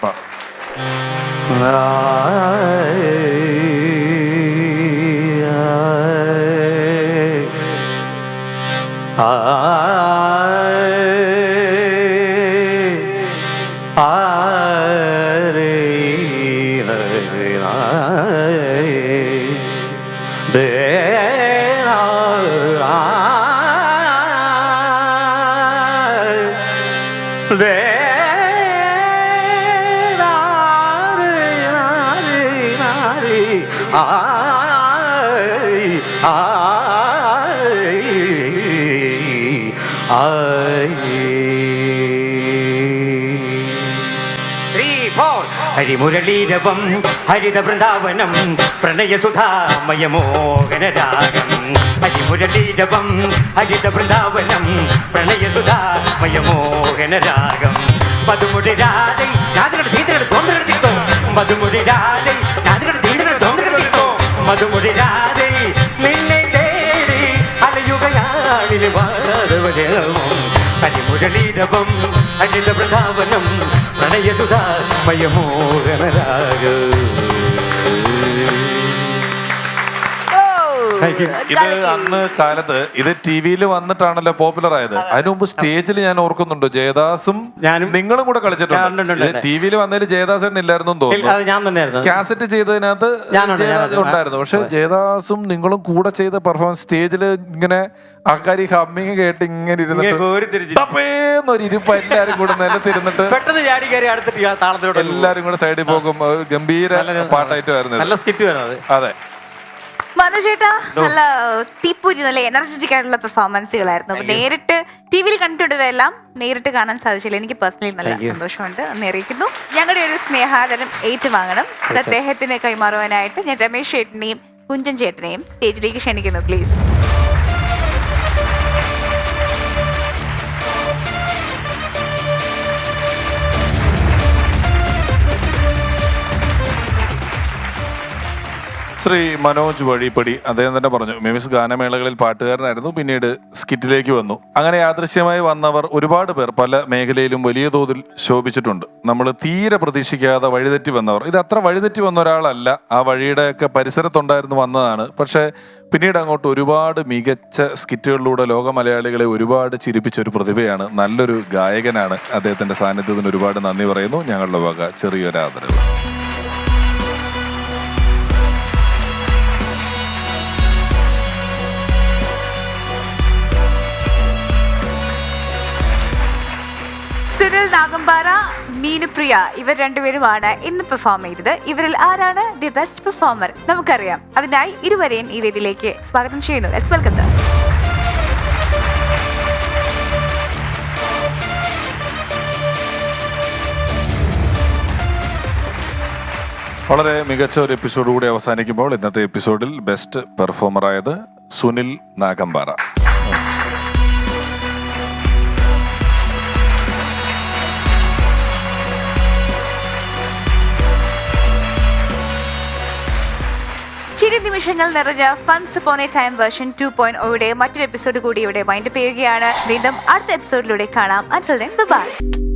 ഹരിമുരളീരവം ഹരിത വൃന്ദാവനം പ്രണയസുധാമയമോഹനരാഗം. ഹരിമുരളീരവം ഹരിത വൃന്ദാവനം പ്രണയസുധാമയമോഹനരാഗം. മധുമുടി രാധൈ ഞാതിരട് തീതിരട് തോന്നിരടിക്കോ മധുമുടി രാധൈ ഞാതിരട് തീതിരട് തോന്നിരടിക്കോ മധുമുടി രാധൈ നിന്നെ തേടി അലയുകയാണിന് മാധവജലമോ. ഹരിമുരളീരവം ഹരിത വൃന്ദാവനം പ്രണയസുധാമയമോഹനരാഗം. ഇത് അന്ന് കാലത്ത് ഇത് ടി-വിയിൽ വന്നിട്ടാണല്ലോ പോപ്പുലർ ആയത്. അതിനു മുമ്പ് സ്റ്റേജിൽ ഞാൻ ഓർക്കുന്നുണ്ട് ജയദാസും ഞാനും നിങ്ങളും കൂടെ കളിച്ചിട്ടുണ്ട്. ടി-വിയിൽ വന്നതിൽ ജയദാസൻ ഇല്ലായിരുന്നു തോന്നുന്നു. ഞാൻ തന്നെയായിരുന്നു കാസറ്റ് ചെയ്തതിനകത്ത് ഉണ്ടായിരുന്നു. പക്ഷെ ജയദാസും നിങ്ങളും കൂടെ ചെയ്ത പെർഫോമൻസ് സ്റ്റേജിൽ ഇങ്ങനെ ആൾക്കാർ ഈ ഹമ്മിങ് കേട്ട് ഇങ്ങനെ ഇരുന്നിട്ട് ഇരിപ്പ് എല്ലാരും കൂടെ നിലത്തിരുന്നിട്ട് പെട്ടെന്ന് ചാടി കയറി അടുത്തിട്ട് താളത്തിലോട്ട് എല്ലാരും കൂടെ സൈഡിൽ പോകും. ഗംഭീര പാട്ടായിട്ട് വരുന്നത്. നല്ല സ്കിറ്റ് വരുന്നത്. അതെ. മനു ചേട്ടാ നല്ല തീപ്പൂരി, നല്ല എനർജറ്റിക് ആയിട്ടുള്ള പെർഫോമൻസുകളായിരുന്നു. അപ്പൊ നേരിട്ട് ടി-വിയിൽ കണ്ടിട്ടുള്ളതെല്ലാം നേരിട്ട് കാണാൻ സാധിച്ചില്ല. എനിക്ക് പേഴ്സണലി നല്ല സന്തോഷമുണ്ട് എന്ന് അറിയിക്കുന്നു. ഞങ്ങളുടെ ഒരു സ്നേഹാദരം ഏറ്റുവാങ്ങണം. അത് അദ്ദേഹത്തിന് കൈമാറുവാനായിട്ട് ഞാൻ രമേശ് ചേട്ടനെയും കുഞ്ചൻ ചേട്ടനെയും സ്റ്റേജിലേക്ക് ക്ഷണിക്കുന്നു പ്ലീസ്. ശ്രീ മനോജ് വഴിപ്പടി അദ്ദേഹം തന്നെ പറഞ്ഞു മിമിസ് ഗാനമേളകളിൽ പാട്ടുകാരനായിരുന്നു, പിന്നീട് സ്കിറ്റിലേക്ക് വന്നു. അങ്ങനെ യാദൃശ്യമായി വന്നവർ ഒരുപാട് പേർ പല മേഖലയിലും വലിയ തോതിൽ ശോഭിച്ചിട്ടുണ്ട്. നമ്മൾ തീരെ പ്രതീക്ഷിക്കാതെ വഴിതെറ്റി വന്നവർ. ഇത് അത്ര വഴിതെറ്റി വന്ന ഒരാളല്ല, ആ വഴിയുടെയൊക്കെ പരിസരത്തുണ്ടായിരുന്നു വന്നതാണ്. പക്ഷേ പിന്നീട് അങ്ങോട്ട് ഒരുപാട് മികച്ച സ്കിറ്റുകളിലൂടെ ലോക മലയാളികളെ ഒരുപാട് ചിരിപ്പിച്ച ഒരു പ്രതിഭയാണ്, നല്ലൊരു ഗായകനാണ്. അദ്ദേഹത്തിന്റെ സാന്നിധ്യത്തിന് ഒരുപാട് നന്ദി പറയുന്നു. ഞങ്ങളുടെ വക ചെറിയൊരു ആദരവ്. സുനിൽ നാഗമ്പാറ, മീനുപ്രിയ, ഇവർ രണ്ടുപേരുമാണ് ഇന്ന് പെർഫോം ചെയ്തത്. ഇവരിൽ ആരാണ് ദി ബെസ്റ്റ് പെർഫോമർ നമുക്കറിയാം. അതിനായി ഇരുവരെയും ഈ വേദിയിലേക്ക് സ്വാഗതം ചെയ്യുന്നു. Let's welcome dum. വളരെ മികച്ച ഒരു എപ്പിസോഡ് കൂടി അവസാനിക്കുമ്പോൾ ഇന്നത്തെ എപ്പിസോഡിൽ ബെസ്റ്റ് പെർഫോമറായത് സുനിൽ നാഗമ്പാറ. ചിരി നിമിഷങ്ങൾ നിറഞ്ഞ ഫൺസ് അപ്പോൺ എ ടൈം വേർഷൻ 2.0 മറ്റൊരു എപ്പിസോഡ് കൂടി ഇവിടെ വൈൻഡപ്പ് ചെയ്യുകയാണ്. വീണ്ടും അടുത്ത എപ്പിസോഡിലൂടെ കാണാം. Until then, bye bye.